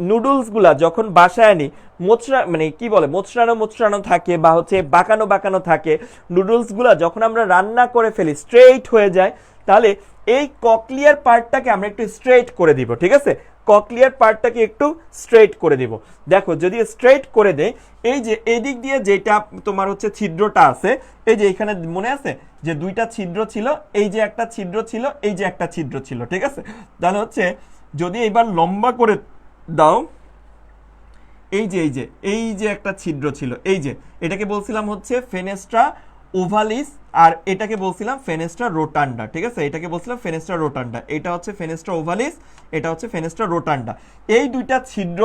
নুডলসগুলা যখন বাসায় আনি মোচড়া মানে কি বলে মোচড়ানো থাকে বা হচ্ছে বাঁকানো থাকে, নুডলসগুলা যখন আমরা রান্না করে ফেলি স্ট্রেইট হয়ে যায়, তাহলে এই ককলিয়ার পার্টটাকে আমরা একটু স্ট্রেইট করে দিব, ঠিক আছে, ককলিয়ার পার্টটাকে একটু স্ট্রেইট করে দিব। দেখো যদি স্ট্রেইট করে দেয়, এই যে এদিক দিয়ে যেটা তোমার হচ্ছে ছিদ্রটা আছে, এই যে এখানে মনে আছে যে দুইটা ছিদ্র ছিল, এই যে একটা ছিদ্র ছিল, এই যে একটা ছিদ্র ছিল, ঠিক আছে, তাহলে হচ্ছে যদি এবার লম্বা করে দাও, এই যে একটা ছিদ্র ছিল, এই যে এটাকে বলছিলাম হচ্ছে ফেনেস্ট্রা ওভালিস, আর এটাকে বলছিলাম ফেনেস্ট্রা রোটান্ডা, ঠিক আছে, এটাকে বলছিলাম ফেনেস্ট্রা রোটান্ডা, এটা হচ্ছে ফেনেস্ট্রা ওভালিস, এটা হচ্ছে ফেনেস্ট্রা রোটান্ডা। এই দুইটা ছিদ্র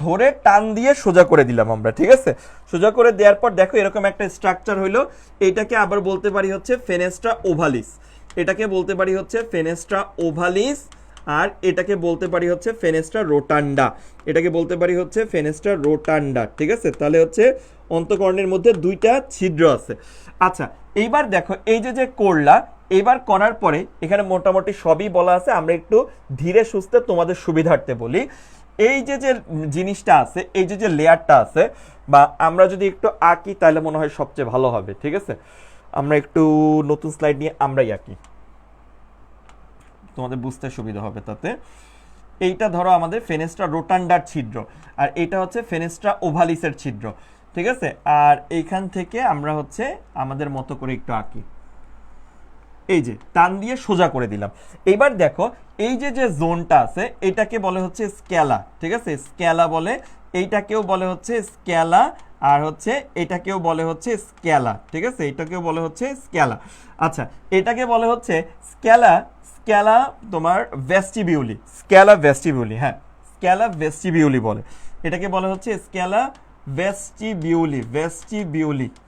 ধরে টান দিয়ে সোজা করে দিলাম আমরা, ঠিক আছে, সোজা করে দেওয়ার পর দেখো এরকম একটা স্ট্রাকচার হইলো। এইটাকে আবার বলতে পারি হচ্ছে ফেনেস্ট্রা ওভালিস, এটাকে বলতে পারি হচ্ছে ফেনেস্ট্রা ওভালিস, আর এটাকে বলতে পারি হচ্ছে ফেনেস্ট্রা রোটান্ডা, এটাকে বলতে পারি হচ্ছে ফেনেস্ট্রা রোটান্ডা, ঠিক আছে, তাহলে হচ্ছে অন্তঃকর্ণের মধ্যে দুইটা ছিদ্র আছে। আচ্ছা, এইবার দেখো এই যে করলা, এবার করার পরে এখানে মোটামুটি সবই বলা আছে, আমরা একটু ধীরে সুস্থে তোমাদের সুবিধার্থে বলি। এই যে জিনিসটা আছে, এই যে লেয়ারটা আছে, বা আমরা যদি একটু আঁকি তাহলে মনে হয় সবচেয়ে ভালো হবে, ঠিক আছে, আমরা একটু নতুন স্লাইড নিয়ে আমরাই আঁকি, তোমাদের বুঝতে সুবিধা হবে তাতে। এইটা ধরো আমাদের ফেনেস্ট্রা রোটান্ডার ছিদ্র, আর এটা হচ্ছে ফেনেস্ট্রা ওভালিসের ছিদ্র, ঠিক আছে, আর এইখান থেকে আমরা হচ্ছে আমাদের মতো করে একটু আঁকি, এই যে টান দিয়ে সোজা করে দিলাম। এইবার দেখো এই যে জোনটা আছে এটাকে বলে হচ্ছে স্ক্যালা, ঠিক আছে, স্ক্যালা বলে, এইটাকেও বলে হচ্ছে স্ক্যালা, আর হচ্ছে এটাকেও বলে হচ্ছে স্ক্যালা, ঠিক আছে, এটাকেও বলে হচ্ছে স্ক্যালা। আচ্ছা, এটাকে বলে হচ্ছে স্ক্যালা তোমার ভেস্টিবিউলি, স্ক্যালা ভেস্টিবিউলি, হ্যাঁ, স্ক্যালা ভেস্টিবিউলি বলে, এটাকে বলে হচ্ছে স্ক্যালা ভেস্টিবিউলি,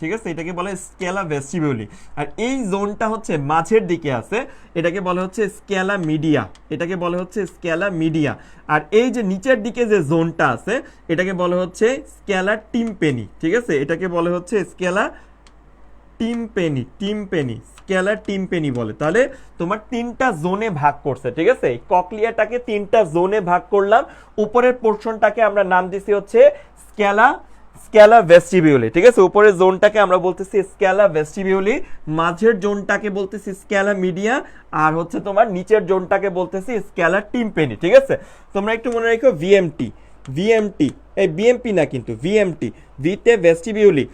ঠিক আছে, এটাকে বলে স্ক্যালা ভেস্টিবিউলি। আর এই জোনটা হচ্ছে মাঝের দিকে আছে, এটাকে বলে হচ্ছে স্ক্যালা মিডিয়া, এটাকে বলে হচ্ছে স্ক্যালা মিডিয়া। আর এই যে নিচের দিকে যে জোনটা আছে এটাকে বলে হচ্ছে স্ক্যালা টিম্পেনি, ঠিক আছে, এটাকে বলে হচ্ছে স্ক্যালা টিম্পেনি, স্ক্যালা টিম্পেনি বলে। তাহলে তোমার তিনটা জোনে ভাগ করছে, ঠিক আছে, ককলিয়াটাকে তিনটা জোনে ভাগ করলাম, উপরের পোর্শনটাকে আমরা নাম দিছি হচ্ছে স্ক্যালা ভেস্টিবিউলি, ঠিক আছে, উপরের জোনটাকে আমরা বলতেছি স্ক্যালা ভেস্টিবিউলি, মাঝের জোনটাকে বলতেছি স্ক্যালা মিডিয়া, আর হচ্ছে তোমার নিচের জোনটাকে বলতেছি স্ক্যালা টিম্পেনি, ঠিক আছে। তোমরা একটু মনে রাখো ভিএমটি, এই বিএমপি না কিন্তু ভিএমটি, ভিতে ভেস্টিবিউলি,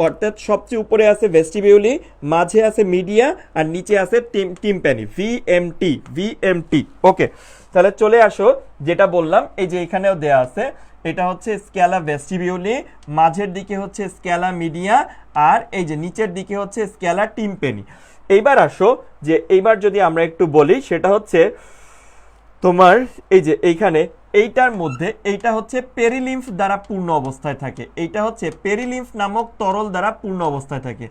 অর্থাৎ সবচেয়ে উপরে আছে ভেস্টিবিউলি, মাঝে আছে মিডিয়া, আর নিচে আছে টিম্প্যানি, ভিএমটি। ওকে, তাহলে চলে আসো যেটা বললাম, এই যে এখানেও দেয়া আছে, এটা হচ্ছে স্ক্যালা ভেস্টিবিউলি, মাঝের দিকে হচ্ছে স্ক্যালা মিডিয়া, আর এই যে নিচের দিকে হচ্ছে স্ক্যালা টিম্প্যানি। এইবার আসো যে এইবার যদি আমরা একটু বলি, সেটা হচ্ছে তোমার এই যে এইখানে এইটার মধ্যে এইটা হচ্ছে পেরিলিম্ফ দ্বারা পূর্ণ অবস্থায় থাকে, এইটা হচ্ছে পেরিলিম্ফ নামক তরল দ্বারা পূর্ণ অবস্থায় থাকে,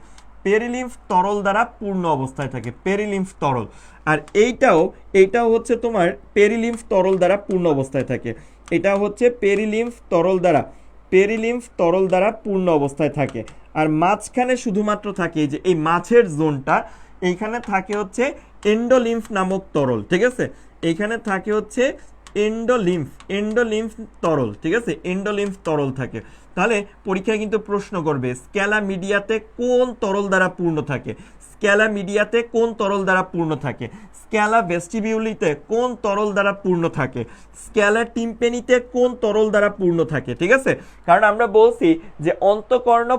পেরিলিম্ফ তরল দ্বারা পূর্ণ অবস্থায় থাকে, পেরিলিম্ফ তরল। আর এইটাও হচ্ছে তোমার পেরিলিম্ফ তরল দ্বারা পূর্ণ অবস্থায় থাকে, এটা হচ্ছে পেরিলিম্ফ তরল দ্বারা পূর্ণ অবস্থায় থাকে। আর মাঝখানে শুধুমাত্র থাকে এই যে এই মাঝের জোনটা, এইখানে থাকে হচ্ছে এন্ডোলিম্ফ নামক তরল, ঠিক আছে, এইখানে থাকে হচ্ছে এন্ডোলিম্ফ তরল, ঠিক আছে, এন্ডোলিম্ফ তরল থাকে। তাহলে পরীক্ষায় কিন্তু প্রশ্ন করবে স্ক্যালা মিডিয়াতে কোন তরল দ্বারা পূর্ণ থাকে, স্ক্যালা মিডিয়াতে কোন তরল দ্বারা পূর্ণ থাকে, স্ক্যালা ভেস্টিবিউলিতে কোন তরল দ্বারা পূর্ণ থাকে, স্ক্যালা টিম্পেনিতে কোন তরল দ্বারা পূর্ণ থাকে, ঠিক আছে? কারণ আমরা বলছি যে অন্তঃকর্ণ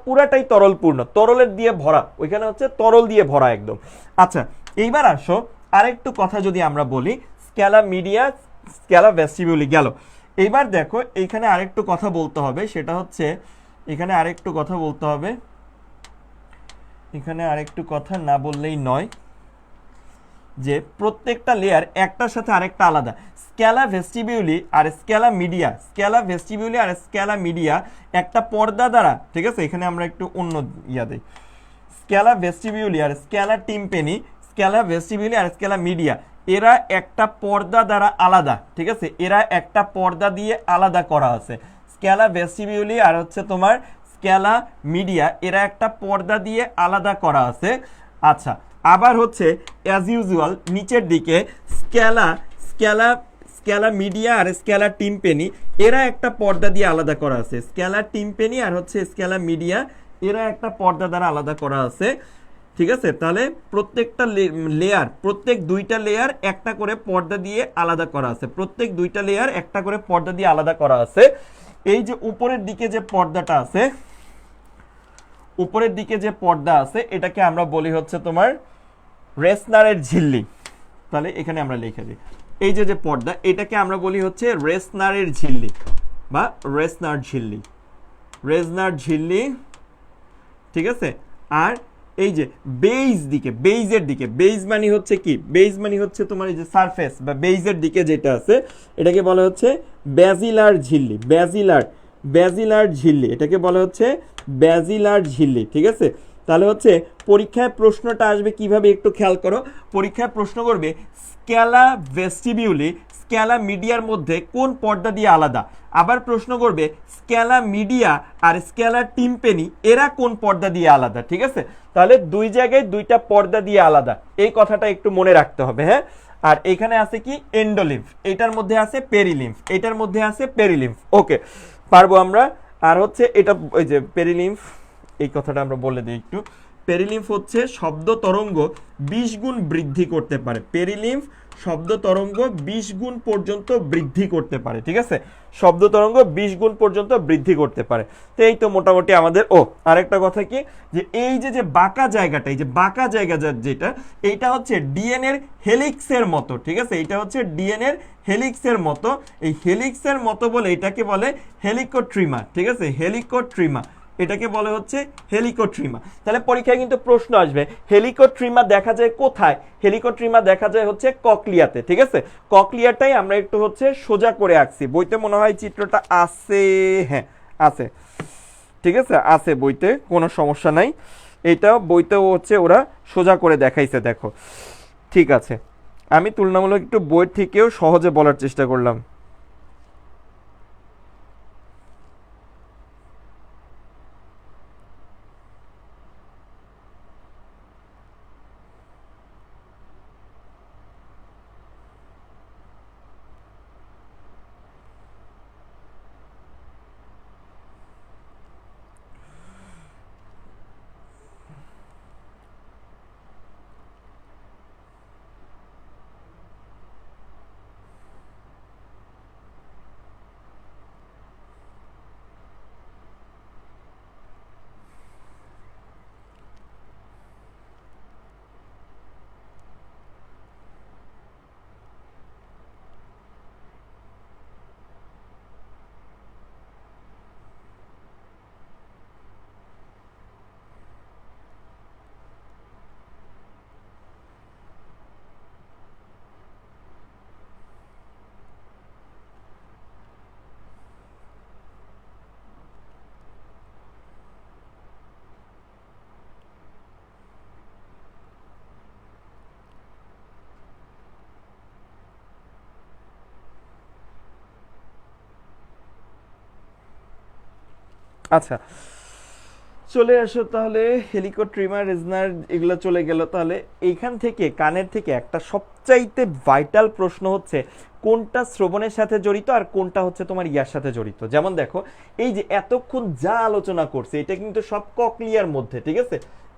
পুরাটাই তরল পূর্ণ, তরলের দিয়ে ভরা, ওইখানে হচ্ছে তরল দিয়ে ভরা একদম। আচ্ছা, এইবার আসো আরেকটু কথা যদি আমরা বলি, স্ক্যালা মিডিয়া স্ক্যালা ভেস্টিবিউলি গেল। এইবার দেখো এইখানে আরেকটু কথা বলতে হবে, সেটা হচ্ছে এখানে আরেকটু কথা বলতে হবে, এখানে আরেকটু কথা না বললেই নয়, যে প্রত্যেকটা লেয়ার একটার সাথে আরেকটা আলাদা। স্ক্যালা ভেস্টিবিউলি আর স্ক্যালা মিডিয়া একটা পর্দা দ্বারা, ঠিক আছে? এখানে আমরা একটু অন্য দেই, স্ক্যালা ভেস্টিবিউলি আর স্ক্যালা মিডিয়া এরা একটা পর্দা দ্বারা আলাদা, ঠিক আছে? এরা একটা পর্দা দিয়ে আলাদা করা আছে। স্ক্যালা ভেস্টিবিউলি আর হচ্ছে তোমার স্ক্যালা মিডিয়া এরা একটা পর্দা দিয়ে আলাদা করা আছে। আচ্ছা, আবার হচ্ছে অ্যাজ ইউজুয়াল নিচের দিকে স্ক্যালা মিডিয়া আর স্ক্যালা টিম্পেনি এরা একটা পর্দা দিয়ে আলাদা করা আছে। স্ক্যালা টিম্পেনি আর হচ্ছে স্ক্যালা মিডিয়া এরা একটা পর্দা দ্বারা আলাদা করা আছে, ঠিক আছে? তাহলে প্রত্যেকটা লেয়ার, প্রত্যেক দুইটা লেয়ার একটা করে পর্দা দিয়ে আলাদা করা আছে, প্রত্যেক দুইটা লেয়ার একটা করে পর্দা দিয়ে আলাদা করা আছে। এই যে উপরের দিকে যে পর্দাটা আছে, উপরের দিকে যে পর্দা আছে এটাকে আমরা বলি হচ্ছে তোমার রেসনারের ঝিল্লি। তাহলে এখানে আমরা লিখে দিই, এই যে পর্দা এটাকে আমরা বলি হচ্ছে রেসনারের ঝিল্লি বা রেসনার ঝিল্লি, ঠিক আছে? আর এই যে বেইজের দিকে বেইজ মানে হচ্ছে কি, বেইজ মানে হচ্ছে তোমার এই যে সারফেস বা বেইজের দিকে যেটা আছে এটাকে বলা হচ্ছে ব্যাজিলার ঝিল্লি, এটাকে বলা হচ্ছে ব্যাজিলার ঝিল্লি, ঠিক আছে? তাহলে হচ্ছে পরীক্ষায় প্রশ্নটা আসবে কিভাবে একটু খেয়াল করো, পরীক্ষায় প্রশ্ন করবে স্ক্যালা ভেস্টিবিউলি স্ক্যালা মিডিয়ার মধ্যে কোন পর্দা দিয়ে আলাদা, আবার প্রশ্ন করবে স্ক্যালা মিডিয়া আর স্ক্যালা টিম্পেনি এরা কোন পর্দা দিয়ে আলাদা, ঠিক আছে? তাহলে দুই জায়গায় দুইটা পর্দা দিয়ে আলাদা, এই কথাটা একটু মনে রাখতে হবে, হ্যাঁ? আর এখানে আছে কি এন্ডোলিম্ফ, এটার মধ্যে আছে পেরিলিম্ফ, এটার মধ্যে আছে পেরিলিম্ফ, ওকে পারবো আমরা। আর হচ্ছে এটা ওই যে পেরিলিম্ফ, এই কথাটা আমরা বলে দিই একটু, পেরিলিম্ফ হচ্ছে শব্দ তরঙ্গ 20 গুণ বৃদ্ধি করতে পারে, পেরিলিম্ফ শব্দ তরঙ্গ 20 গুণ পর্যন্ত বৃদ্ধি করতে পারে, ঠিক আছে? শব্দ তরঙ্গ 20 গুণ পর্যন্ত বৃদ্ধি করতে পারে। তো এই তো মোটামুটি আমাদের। আরেকটা কথা কি, যে এই যে বাঁকা জায়গাটা, এই যে বাঁকা জায়গা যেটা, এইটা হচ্ছে ডিএনএর হেলিক্সের মতো, ঠিক আছে? এইটা হচ্ছে ডিএনএর হেলিক্সের মতো, এই হেলিক্সের মতো বলে এটাকে বলে হেলিকোট্রিমা, ঠিক আছে? হেলিকোট্রিমা, এটাকে বলে হচ্ছে হেলিকোট্রিমা। তাহলে পরীক্ষায় কিন্তু প্রশ্ন আসবে হেলিকোট্রিমা দেখা যায় কোথায়, হেলিকোট্রিমা দেখা যায় হচ্ছে ককলিয়াতে, ঠিক আছে? ককলিয়াটাই আমরা একটু হচ্ছে সোজা করে আঁকছি, বইতে মনে হয় চিত্রটা আছে, হ্যাঁ আছে, ঠিক আছে? আছে বইতে, কোনো সমস্যা নাই, এটা বইতেও হচ্ছে ওরা সোজা করে দেখাইছে, দেখো, ঠিক আছে? আমি তুলনামূলক একটু বইয়ের থেকেও সহজে বলার চেষ্টা করলাম। আচ্ছা, চলে আসো তাহলে, হেলিকোট্রিমা রেজনার এগুলো চলে গেল। তাহলে এইখান থেকে কানের থেকে একটা সবচাইতে ভাইটাল প্রশ্ন হচ্ছে কোনটা শ্রবণের সাথে জড়িত আর কোনটা হচ্ছে তোমার ইয়ার সাথে জড়িত। যেমন দেখো, এই যে এতক্ষণ যা আলোচনা করছে এটা কিন্তু সব ককলিয়ার মধ্যে, ঠিক আছে?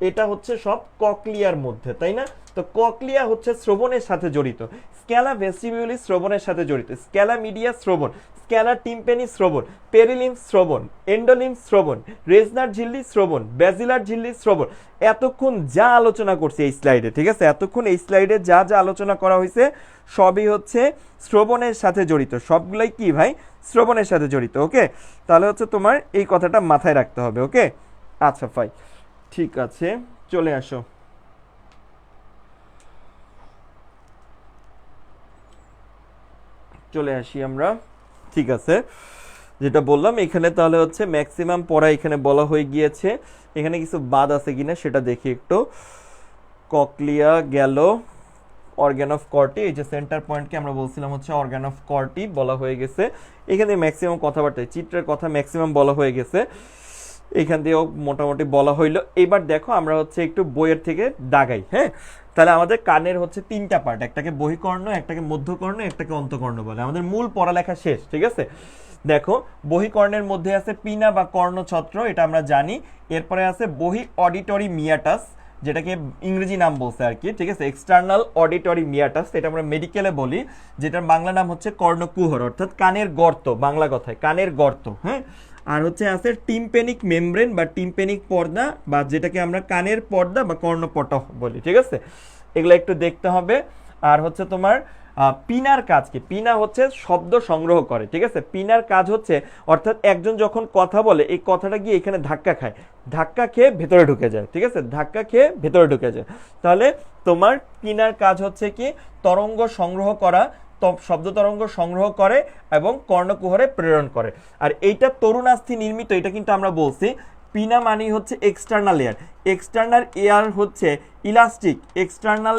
এটা হচ্ছে সব ককলিয়ার মধ্যে, তাই না? তো ককলিয়া হচ্ছে শ্রবণের সাথে জড়িত, স্ক্যালা ভেস্টিবিউলি শ্রবণের সাথে জড়িত, স্ক্যালা মিডিয়া শ্রবণ, স্ক্যালা টিম্পেনি শ্রবণ, পেরিলিম শ্রবণ, এন্ডোলিম শ্রবণ, রেজনার ঝিল্লি শ্রবণ, ব্যাজিলার ঝিল্লি শ্রবণ। এতক্ষণ যা আলোচনা করছি এই স্লাইডে, ঠিক আছে, এতক্ষণ এই স্লাইডে যা যা আলোচনা করা হয়েছে সবই হচ্ছে শ্রবণের সাথে জড়িত, সবগুলাই কি ভাই, শ্রবণের সাথে জড়িত। ওকে, তাহলে হচ্ছে তোমার এই কথাটা মাথায় রাখতে হবে। ওকে, আচ্ছা ফাই, ঠিক আছে, চলে আসো। চলে আসি আমরা, ঠিক আছে, যেটা বললাম এখানে তাহলে হচ্ছে ম্যাক্সিমাম পড়া এখানে বলা হয়ে গিয়েছে। এখানে কিছু বাদ আছে কিনা সেটা দেখি একটু। ককলিয়া গেল, অর্গান অফ কর্টি, এই যে সেন্টার পয়েন্টকে আমরা বলছিলাম হচ্ছে অর্গান অফ কর্টি বলা হয়ে গেছে। এখানে ম্যাক্সিমাম কথাবার্তা, চিত্রের কথা ম্যাক্সিমাম বলা হয়ে গেছে, এখান দিয়েও মোটামুটি বলা হইলো। এবার দেখো আমরা হচ্ছে একটু বইয়ের থেকে দাগাই। হ্যাঁ, তাহলে আমাদের কানের হচ্ছে তিনটা পার্ট, একটাকে বহিকর্ণ, একটাকে মধ্যকর্ণ, একটাকে অন্তকর্ণ বলে। আমাদের মূল পড়ালেখা শেষ, ঠিক আছে। দেখো বহিকর্ণের মধ্যে আছে পিনা বা কর্ণছত্র, এটা আমরা জানি। এরপরে আছে বহি অডিটরি মিয়াটাস, যেটাকে ইংরেজি নাম বলছে আর কি, ঠিক আছে, এক্সটার্নাল অডিটরি মিয়াটাস, এটা আমরা মেডিকেলে বলি, যেটার বাংলা নাম হচ্ছে কর্ণকুহর, অর্থাৎ কানের গর্ত, বাংলা কথায় কানের গর্ত। হ্যাঁ, আর হচ্ছে আছে টিম্পেনিক মেমব্রেন বা টিম্পেনিক পর্দা, বা যেটাকে আমরা কানের পর্দা বা কর্ণপটহ বলি, ঠিক আছে, এগুলো একটু দেখতে হবে। আর হচ্ছে তোমার পিনার কাজ কি, পিনা হচ্ছে শব্দ সংগ্রহ করে, ঠিক আছে, পিনার কাজ হচ্ছে, অর্থাৎ একজন যখন কথা বলে এই কথাটা গিয়ে এখানে ধাক্কা খায়, ধাক্কা খেয়ে ভেতরে ঢুকে যায়, ঠিক আছে, ধাক্কা খেয়ে ভেতরে ঢুকে যায়। তাহলে তোমার পিনার কাজ হচ্ছে কি তরঙ্গ সংগ্রহ করা, শব্দ তরঙ্গ সংগ্রহ করে এবং কর্ণকুহরে প্রেরণ করে। আর এইটা তরুণাস্থি নির্মিত, এটা কিন্তু আমরা বলছি পিনা মানে হচ্ছে এক্সটার্নাল এয়ার, এক্সটার্নাল এয়ার হচ্ছে ইলাস্টিক, এক্সটার্নাল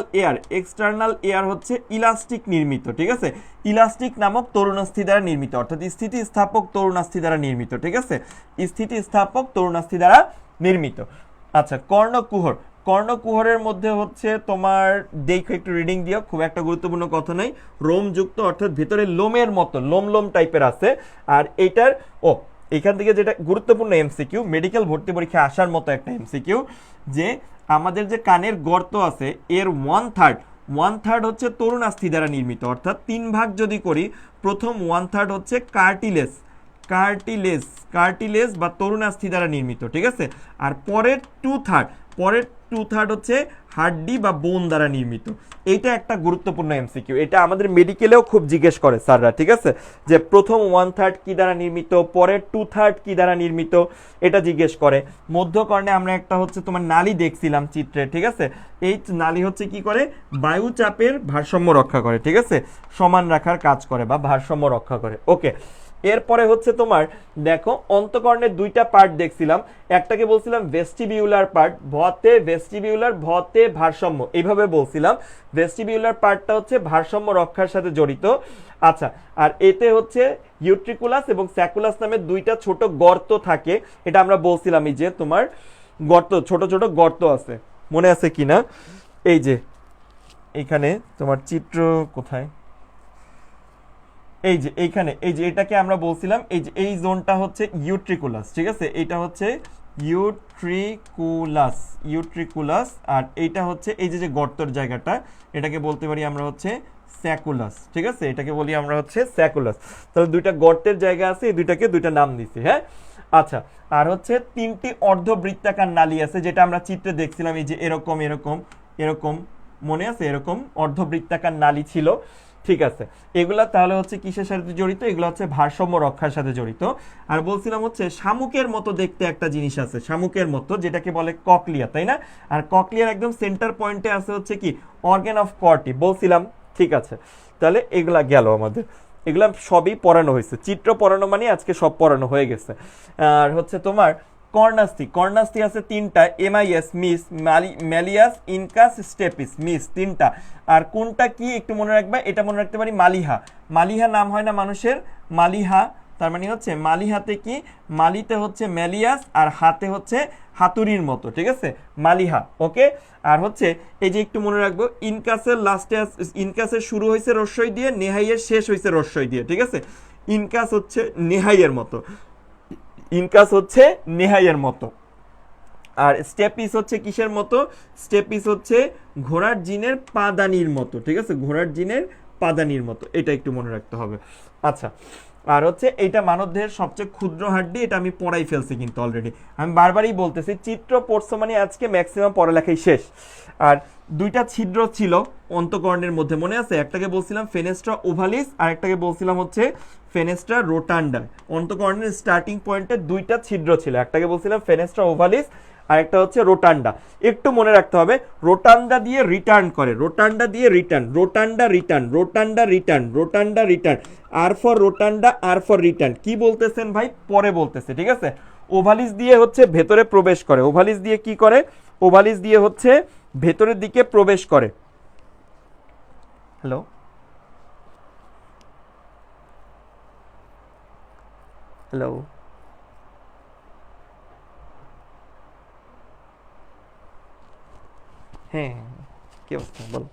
এয়ার হচ্ছে ইলাস্টিক নির্মিত, ঠিক আছে, ইলাস্টিক নামক তরুণাস্থি দ্বারা নির্মিত, অর্থাৎ স্থিতিস্থাপক তরুণাস্থি দ্বারা নির্মিত, ঠিক আছে, স্থিতিস্থাপক তরুণাস্থি দ্বারা নির্মিত। আচ্ছা, কর্ণকুহর, কর্ণকুহরের মধ্যে হচ্ছে তোমার দেখো একটু রিডিং দিও, খুব একটা গুরুত্বপূর্ণ কথা নাই, রোমযুক্ত, অর্থাৎ ভিতরে লোমের মতো লোম টাইপের আছে। আর এইটার এখান থেকে যেটা গুরুত্বপূর্ণ এমসিকিউ, মেডিকেল ভর্তি পরীক্ষায় আসার মতো একটা এমসিকিউ, যে আমাদের যে কানের গর্ত আছে এর ওয়ান থার্ড হচ্ছে তরুণাস্থি দ্বারা নির্মিত, অর্থাৎ 3 ভাগ যদি করি, প্রথম 1/3 হচ্ছে কার্টিলেজ বা তরুণাস্থি দ্বারা নির্মিত, ঠিক আছে, আর পরের 2/3 হচ্ছে হাড্ডি বা বোন দ্বারা নির্মিত। এইটা একটা গুরুত্বপূর্ণ এমসিকিউ, এটা আমাদের মেডিকেলেও খুব জিজ্ঞেস করে স্যাররা, ঠিক আছে, যে প্রথম 1/3 কি দ্বারা নির্মিত, পরের 2/3 কি দ্বারা নির্মিত, এটা জিজ্ঞেস করে। মধ্যকর্ণে আমরা একটা হচ্ছে তোমার নালী দেখছিলাম চিত্রে, ঠিক আছে, এই নালী হচ্ছে কি করে, বায়ু চাপের ভারসাম্য রক্ষা করে, ঠিক আছে, সমান রাখার কাজ করে বা ভারসাম্য রক্ষা করে। ওকে, এরপরে হচ্ছে তোমার দেখো অন্তকর্ণের 2টা পার্ট দেখছিলাম, একটাকে বলছিলাম ভেস্টিবিউলার পার্ট, ভতে ভেস্টিবিউলার, ভতে ভারসাম্য, এইভাবে বলছিলাম। ভেস্টিবিউলার পার্টটা হচ্ছে ভারসাম্য রক্ষার সাথে জড়িত। আচ্ছা, আর এতে হচ্ছে ইউট্রিকুলাস এবং স্যাকুলাস নামে 2টা ছোট গর্ত থাকে, এটা আমরা বলছিলাম, এই যে তোমার গর্ত, ছোট ছোট গর্ত আছে, মনে আছে কিনা, এই যে এখানে তোমার চিত্র কোথায়, এই যে এইখানে, এই যে এটাকে আমরা বলছিলাম, এই যে এই জোনটা হচ্ছে ইউট্রিকুলাস, ঠিক আছে, এটা হচ্ছে ইউট্রিকুলাস, আর এইটা হচ্ছে এই যে গর্তের জায়গাটা, এটাকে বলতে পারি আমরা হচ্ছে স্যাকুলাস, ঠিক আছে, এটাকে বলি আমরা হচ্ছে স্যাকুলাস। তাহলে 2টা গর্তের জায়গা আছে, এই 2টা নাম দিছি। হ্যাঁ, আচ্ছা, আর হচ্ছে 3টি অর্ধবৃত্তাকার নালী আছে, যেটা আমরা চিত্রে দেখছিলাম, এই যে এরকম এরকম এরকম, মনে আছে, এরকম অর্ধবৃত্তাকার নালী ছিল, ঠিক আছে। এগুলা তাহলে হচ্ছে কিসের সাথে জড়িত, এগুলো হচ্ছে ভারসাম্য রক্ষার সাথে জড়িত। আর বলছিলাম হচ্ছে শামুকের মতো দেখতে একটা জিনিস আছে, শামুকের মতো, যেটাকে বলে ককলিয়া, তাই না, আর ককলিয়ার একদম সেন্টার পয়েন্টে আছে হচ্ছে কি অর্গান অফ কর্টি, বলছিলাম, ঠিক আছে। তাহলে এগুলা গেল আমাদের, এগুলা সবই পড়ানো হয়েছে, চিত্র পড়ানো মানে আজকে সব পড়ানো হয়ে গেছে। আর হচ্ছে তোমার কর্নাস্থি আছে 3টা, MIS, miss, malleus, incus, stapes, miss 3টা। আর কোনটা কি একটু মনে রাখবে, এটা মনে রাখতে পারি মালিহা নাম হয় না মানুষের, মালিহা, তার মানে হচ্ছে মালিহাতে কি, মালিতে হচ্ছে ম্যালিয়াস, আর হাতে হচ্ছে হাতুড়ির মতো, ঠিক আছে, মালিহা। ওকে, আর হচ্ছে এই যে একটু মনে রাখবো, ইনকাসের শুরু হয়েছে রস্যই দিয়ে, নেহাইয়ের শেষ হয়েছে রস্যই দিয়ে, ঠিক আছে, ইনকাস হচ্ছে নেহাইয়ের মতো, আর স্টেপ পিস হচ্ছে কিসের মতো? স্টেপ পিস হচ্ছে ঘোড়ার জিনের পাদানির মতো, ঠিক আছে, ঘোড়ার জিনের পাদানির মতো, এটা একটু মনে রাখতে হবে। আচ্ছা, আর হচ্ছে এইটা মানবদেহের সবচেয়ে ক্ষুদ্র হাড্ডি, এটা আমি পড়াই ফেলছি কিন্তু অলরেডি, আমি বারবারই বলতেছি চিত্র পড়ছো মানে আজকে ম্যাক্সিমাম পড়ালেখাই শেষ। আর দুইটা ছিদ্র ছিল অন্তকর্ণের মধ্যে, মনে আছে? একটাকে বলছিলাম ফেনেস্ট্রা ওভালিস আর একটাকে বলছিলাম হচ্ছে ফেনেস্ট্রা রোটান্ডা। অন্তকর্ণের স্টার্টিং পয়েন্টে দুইটা ছিদ্র ছিল, একটাকে বলছিলাম ফেনেস্ট্রা ওভালিস আর একটা হচ্ছে রোটান্ডা। একটু মনে রাখতে হবে, রোটান্ডা দিয়ে রিটার্ন করে, রোটান্ডা দিয়ে return, rotunda return, rotunda return, rotunda return, R for rotunda, R for return. কি বলতেছেন ভাই? পরে বলতেছে, ঠিক আছে। ওভালিস দিয়ে হচ্ছে ভেতরে প্রবেশ করে, ওভালিস দিয়ে কি করে? ওভালিস দিয়ে হচ্ছে ভেতরের দিকে প্রবেশ করে। হ্যালো, হ্যালো, হ্যাঁ, কি অবস্থা বল।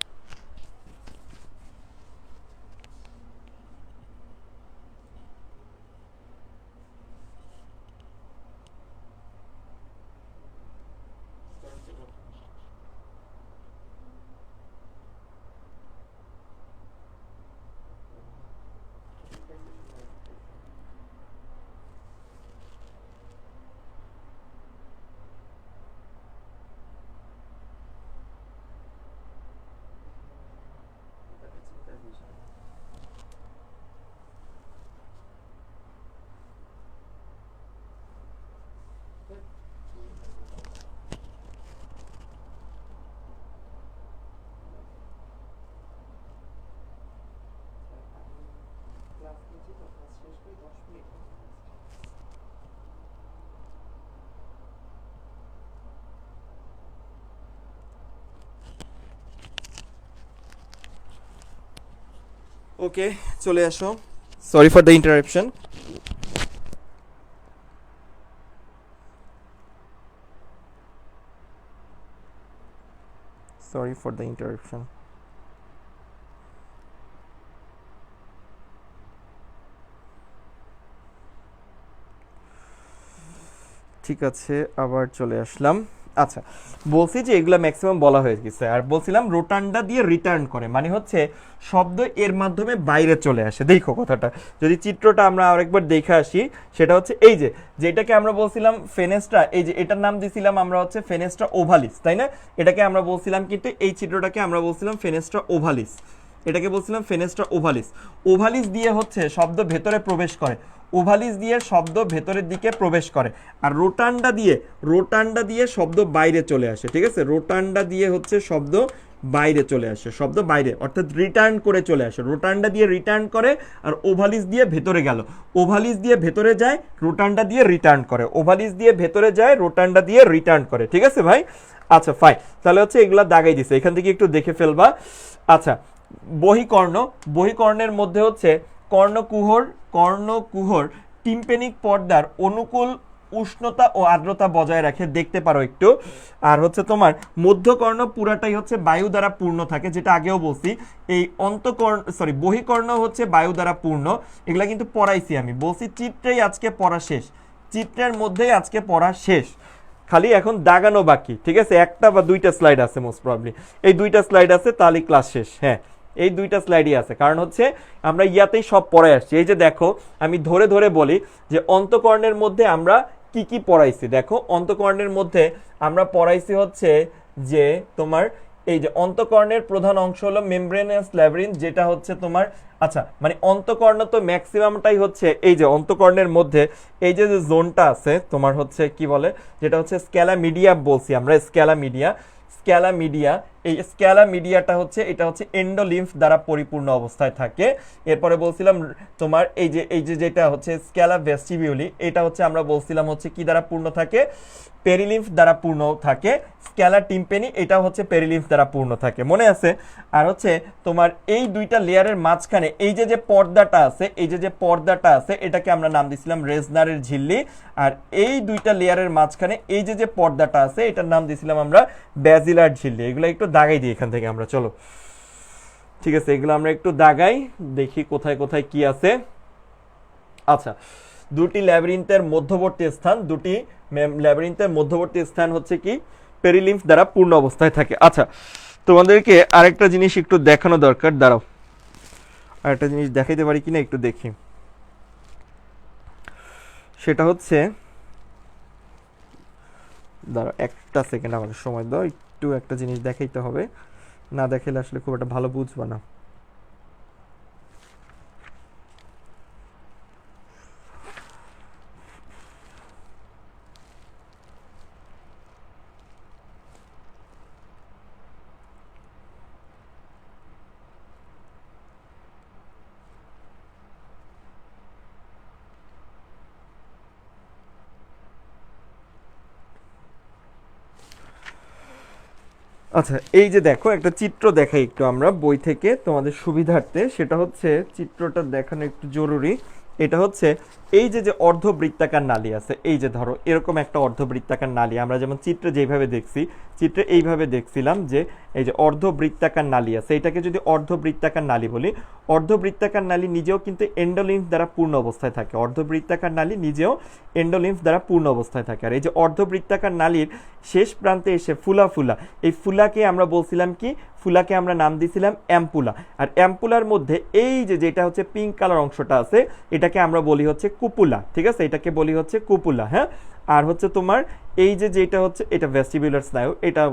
ওকে, চলে আসো। Sorry for the interruption. Sorry for the interruption. ঠিক আছে, আবার চলে আসলাম। আচ্ছা, বলছি যে এগুলা ম্যাক্সিমাম বলা হয়ে গেছে, আর বলছিলাম রোটান্ডা দিয়ে রিটার্ন করে, মানে হচ্ছে শব্দ এর মাধ্যমে বাইরে চলে আসে। দেখো কথাটা, যদি চিত্রটা আমরা আরেকবার দেখে আসি, সেটা হচ্ছে এই যে যেটাকে আমরা বলছিলাম ফেনেস্ট্রা, এই যে এটার নাম দিছিলাম আমরা হচ্ছে ফেনেস্ট্রা ওভালিস, তাই না? এটাকে আমরা বলছিলাম, কিন্তু এই চিত্রটাকে আমরা বলছিলাম ফেনেস্ট্রা ওভালিস, এটাকে বলছিলাম ফেনেস্ট্রা ওভালিস। ওভালিস দিয়ে হচ্ছে শব্দ ভেতরে প্রবেশ করে, ওভালিস দিয়ে শব্দ ভেতরের দিকে প্রবেশ করে। আর রোটান্ডা দিয়ে, রোটান্ডা দিয়ে শব্দ বাইরে চলে আসে, ঠিক আছে। রোটান্ডা দিয়ে হচ্ছে শব্দ বাইরে চলে আসে, শব্দ বাইরে অর্থাৎ রিটার্ন করে চলে আসে। রোটান্ডা দিয়ে রিটার্ন করে, আর ওভালিস দিয়ে ভেতরে গেল, ওভালিস দিয়ে ভেতরে যায়, রোটান্ডা দিয়ে রিটার্ন করে, ওভালিস দিয়ে ভেতরে যায়, রোটান্ডা দিয়ে রিটার্ন করে, ঠিক আছে ভাই? আচ্ছা ফাইন, তাহলে হচ্ছে এগুলা দাগাই দিছে, এখান থেকে একটু দেখে ফেলবা। আচ্ছা, বহিকর্ণ, বহিকর্ণের মধ্যে হচ্ছে কর্ণকুহর, কর্ণকুহর টিম্পেনিক পর্দার অনুকূল উষ্ণতা ও আর্দ্রতা বজায় রাখে, দেখতে পারো একটু। আর হচ্ছে তোমার মধ্যকর্ণ পুরাটাই হচ্ছে বায়ু দ্বারা পূর্ণ থাকে, যেটা আগেও বলছি। এই অন্তকর্ণ, সরি, বহিকর্ণ হচ্ছে বায়ু দ্বারা পূর্ণ, এগুলা কিন্তু পড়াইছি আমি, বলছি চিত্রেই আজকে পড়া শেষ, চিত্রের মধ্যেই আজকে পড়া শেষ, খালি এখন দাগানো বাকি, ঠিক আছে। একটা বা দুইটা স্লাইড আছে মোস্ট প্রবলি, এই দুইটা স্লাইড আছে, তাহলে ক্লাস শেষ। হ্যাঁ, এই দুইটা স্লাইডই আছে, কারণ হচ্ছে আমরা ইয়াতেই সব পড়াই আসছি। এই যে দেখো, আমি ধরে ধরে বলি যে অন্তকর্ণের মধ্যে আমরা কি কি পড়াইছি। দেখো, অন্তকর্ণের মধ্যে আমরা পড়াইছি হচ্ছে যে তোমার এই যে অন্তকর্ণের প্রধান অংশ হলো মেমব্রেনাস ল্যাব্রিন্থ, যেটা হচ্ছে তোমার, আচ্ছা মানে অন্তকর্ণ তো ম্যাক্সিমামটাই হচ্ছে এই যে অন্তকর্ণের মধ্যে এই যে জোনটা আছে তোমার হচ্ছে কি বলে, যেটা হচ্ছে স্ক্যালা মিডিয়া বলছি আমরা, স্ক্যালা মিডিয়া, স্ক্যালা মিডিয়া। এই স্ক্যালা মিডিয়াটা হচ্ছে, এটা হচ্ছে এন্ডোলিম্ফ দ্বারা পরিপূর্ণ অবস্থায় থাকে। এরপরে বলছিলাম তোমার এই যে যেটা হচ্ছে স্ক্যালা ভেস্টিবিউলি, এটা হচ্ছে আমরা বলছিলাম হচ্ছে কি দ্বারা পূর্ণ থাকে, পেরিলিম্ফ দ্বারা পূর্ণ থাকে। স্ক্যালা টিম্পেনি, এটা হচ্ছে পেরিলিম্ফ দ্বারা পূর্ণ থাকে, মনে আছে? আর হচ্ছে তোমার এই দুইটা লেয়ারের মাঝখানে এই যে পর্দাটা আছে, এই যে পর্দাটা আছে, এটাকে আমরা নাম দিছিলাম রেজনারের ঝিল্লি। আর এই দুইটা লেয়ারের মাঝখানে এই যে পর্দাটা আছে, এটার নাম দিছিলাম আমরা ব্যাজিলার ঝিল্লি। এগুলো একটু দাগাই দিই এখান থেকে আমরা, চলো ঠিক আছে, এগুলো আমরা একটু দাগাই, দেখি কোথায় কোথায় কি আছে। আচ্ছা, দুটি ল্যাবিরিন্থের মধ্যবর্তী স্থান, দুটি ল্যাবিরিন্থের মধ্যবর্তী স্থান হচ্ছে কি পেরিলিম্ফ দ্বারা পূর্ণ অবস্থায় থাকে। আচ্ছা, তোমাদেরকে আরেকটা জিনিস একটু দেখানো দরকার, দাঁড়াও আরেকটা জিনিস দেখাইতে পারি কিনা একটু দেখি। সেটা হচ্ছে, দাঁড়াও একটা সেকেন্ড আমাদের সময় দাও, একটু একটা জিনিস দেখাইতে হবে, না দেখাইলে আসলে খুব একটা ভালো বুঝবা না। আচ্ছা, এই যে দেখো একটা চিত্র দেখাই একটু আমরা বই থেকে তোমাদের সুবিধার্থে, সেটা হচ্ছে চিত্রটা দেখানো একটু জরুরি। এটা হচ্ছে এই যে যে অর্ধবৃত্তাকার নালী আছে, এই যে ধরো এরকম একটা অর্ধবৃত্তাকার নালী, আমরা যেমন চিত্রে যেভাবে দেখছি, চিত্রে এইভাবে দেখছিলাম যে এই যে অর্ধবৃত্তাকার নালী আছে, এটাকে যদি অর্ধবৃত্তাকার নালী বলি, অর্ধবৃত্তাকার নালী নিজেও কিন্তু এন্ডোলিম্ফ দ্বারা পূর্ণ অবস্থায় থাকে, অর্ধবৃত্তাকার নালী নিজেও এন্ডোলিম্ফ দ্বারা পূর্ণ অবস্থায় থাকে। আর এই যে অর্ধবৃত্তাকার নালীর শেষ প্রান্তে এসে ফুলা ফুলা, এই ফুলাকে আমরা বলছিলাম কি, ফুলাকে আমরা নাম দিয়েছিলাম অ্যাম্পুলা। আর অ্যাম্পুলার মধ্যে এই যে যেটা হচ্ছে পিঙ্ক কালার অংশটা আছে, এটাকে আমরা বলি হচ্ছে কুপুলা, ঠিক আছে, এটাকে বলি হচ্ছে কুপুলা। হ্যাঁ, আর হচ্ছে তোমার এই যে যেটা হচ্ছে এটা ভেস্টিবুলার স্নায়ু, এটা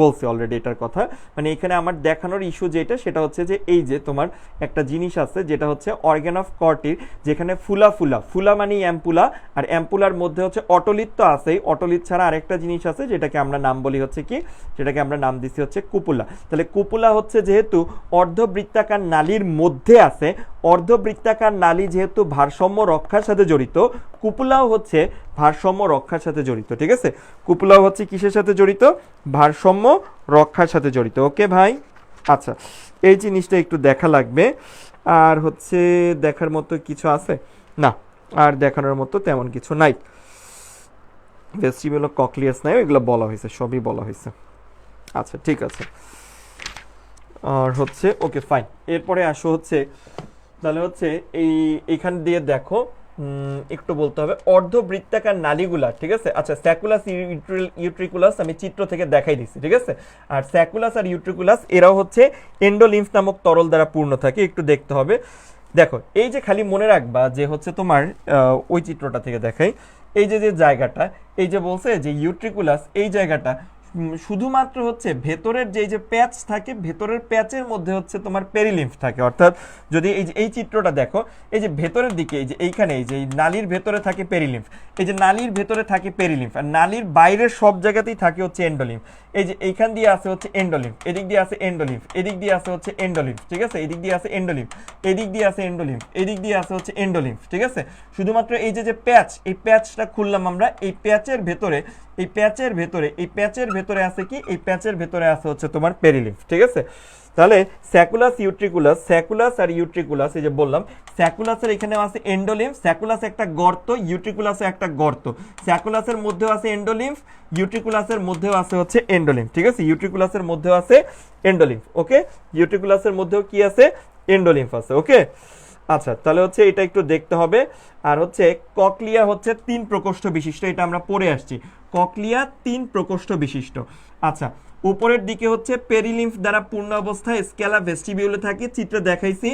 বলছি অলরেডি এটার কথা। মানে এখানে আমার দেখানোর ইস্যু যেটা, সেটা হচ্ছে যে এই যে তোমার একটা জিনিস আছে যেটা হচ্ছে অর্গান অফ কর্টির, যেখানে ফুলা ফুলা, ফুলা মানে অ্যাম্পুলা, আর অ্যাম্পুলার মধ্যে হচ্ছে অটোলিত তো আছেই, অটোলিত ছাড়া আরেকটা জিনিস আছে যেটাকে আমরা নাম বলি হচ্ছে কি, সেটাকে আমরা নাম দিচ্ছি হচ্ছে কুপুলা। তাহলে কুপুলা হচ্ছে যেহেতু অর্ধবৃত্তাকার নালীর মধ্যে আছে, অর্ধবৃত্তাকার নালী যেহেতু ভারসাম্য রক্ষার সাথে জড়িত, কুপুলাও হচ্ছে ভারসাম্য রক্ষার সাথে জড়িত, ঠিক আছে, কুপুলাও হচ্ছে কিসের সাথে জড়িত, ভারসাম্য রক্ষার সাথে জড়িত। ওকে ভাই, আচ্ছা এই জিনিসটা একটু দেখা লাগবে। আর হচ্ছে দেখার মতো কিছু আছে না, আর দেখানোর মতো তেমন কিছু নাই। ভেস্টিবুলার ককলিয়াস নাই, এগুলো বলা হয়েছে, সবই বলা হয়েছে। আচ্ছা ঠিক আছে, আর হচ্ছে ওকে ফাইন। এরপরে আসো হচ্ছে, তাহলে হচ্ছে এইখান দিয়ে দেখো একটু বলতে হবে অর্ধবৃত্তাকার নালীগুলা, ঠিক আছে। আচ্ছা, স্যাকুলাস ইউট্রিকুলাস আমি চিত্র থেকে দেখাই দিচ্ছি, ঠিক আছে। আর স্যাকুলাস আর ইউট্রিকুলাস এরাও হচ্ছে এন্ডোলিম্ফ নামক তরল দ্বারা পূর্ণ থাকে, একটু দেখতে হবে। দেখো এই যে খালি মনে রাখবা যে হচ্ছে তোমার ওই চিত্রটা থেকে দেখাই, এই যে যে জায়গাটা, এই যে বলছে যে ইউট্রিকুলাস, এই জায়গাটা শুধুমাত্র হচ্ছে ভেতরের যে প্যাচ থাকে, ভেতরের প্যাচের মধ্যে হচ্ছে তোমার পেরিলিম্ফ থাকে। অর্থাৎ যদি এই যে এই চিত্রটা দেখো, এই যে ভেতরের দিকে, এই যে এইখানে এই যে নালীর ভেতরে থাকে পেরিলিম্ফ, এই যে নালীর ভেতরে থাকে পেরিলিম্ফ, আর নালীর বাইরের সব জায়গাতেই থাকে হচ্ছে এন্ডোলিম্ফ। এই যে এইখান দিয়ে আসে হচ্ছে এন্ডোলিম্ফ, এদিক দিয়ে আসে এন্ডোলিম্ফ, এদিক দিয়ে আসে হচ্ছে এন্ডোলিম্ফ, ঠিক আছে, এদিক দিয়ে আসে এন্ডোলিম্ফ, এদিক দিয়ে আসে এন্ডোলিম্ফ, এদিক দিয়ে আসে হচ্ছে এন্ডোলিম্ফ, ঠিক আছে। শুধুমাত্র এই যে যে প্যাচ, এই প্যাচটা খুললাম আমরা, এই প্যাচের ভেতরে, এই প্যাচের ভেতরে, এই প্যাচের ভেতরে আছে কি, এই প্যাচের ভেতরে আছে হচ্ছে তোমার পেরিলিম্ফ, ঠিক আছে। তাহলে স্যাকুলাস ইউট্রিকুলাস, স্যাকুলাস আর ইউট্রিকুলাস, এই যে বললাম স্যাকুলাসের এখানে আছে এন্ডোলিম্ফ, স্যাকুলাস একটা গর্ত, ইউট্রিকুলাসে একটা গর্ত, স্যাকুলাসের মধ্যেও আছে এন্ডোলিম্ফ, ইউট্রিকুলাসের মধ্যেও আছে হচ্ছে এন্ডোলিম্ফ, ঠিক আছে, ইউট্রিকুলাসের মধ্যেও আছে এন্ডোলিম্ফ, ওকে, ইউট্রিকুলাসের মধ্যেও কি আছে, এন্ডোলিম্ফ আছে, ওকে। আচ্ছা, তাহলে হচ্ছে এটা একটু দেখতে হবে। আর হচ্ছে ককলিয়া হচ্ছে 3 প্রকোষ্ঠ বিশিষ্ট, এটা আমরা পড়ে আসছি, ককলিয়া 3 প্রকোষ্ঠ বিশিষ্ট। আচ্ছা, উপরের দিকে হচ্ছে পেরিলিম্ফ দ্বারা পূর্ণ অবস্থায় স্ক্যালা ভেস্টিবিউলে থাকে, চিত্রে দেখাইছি।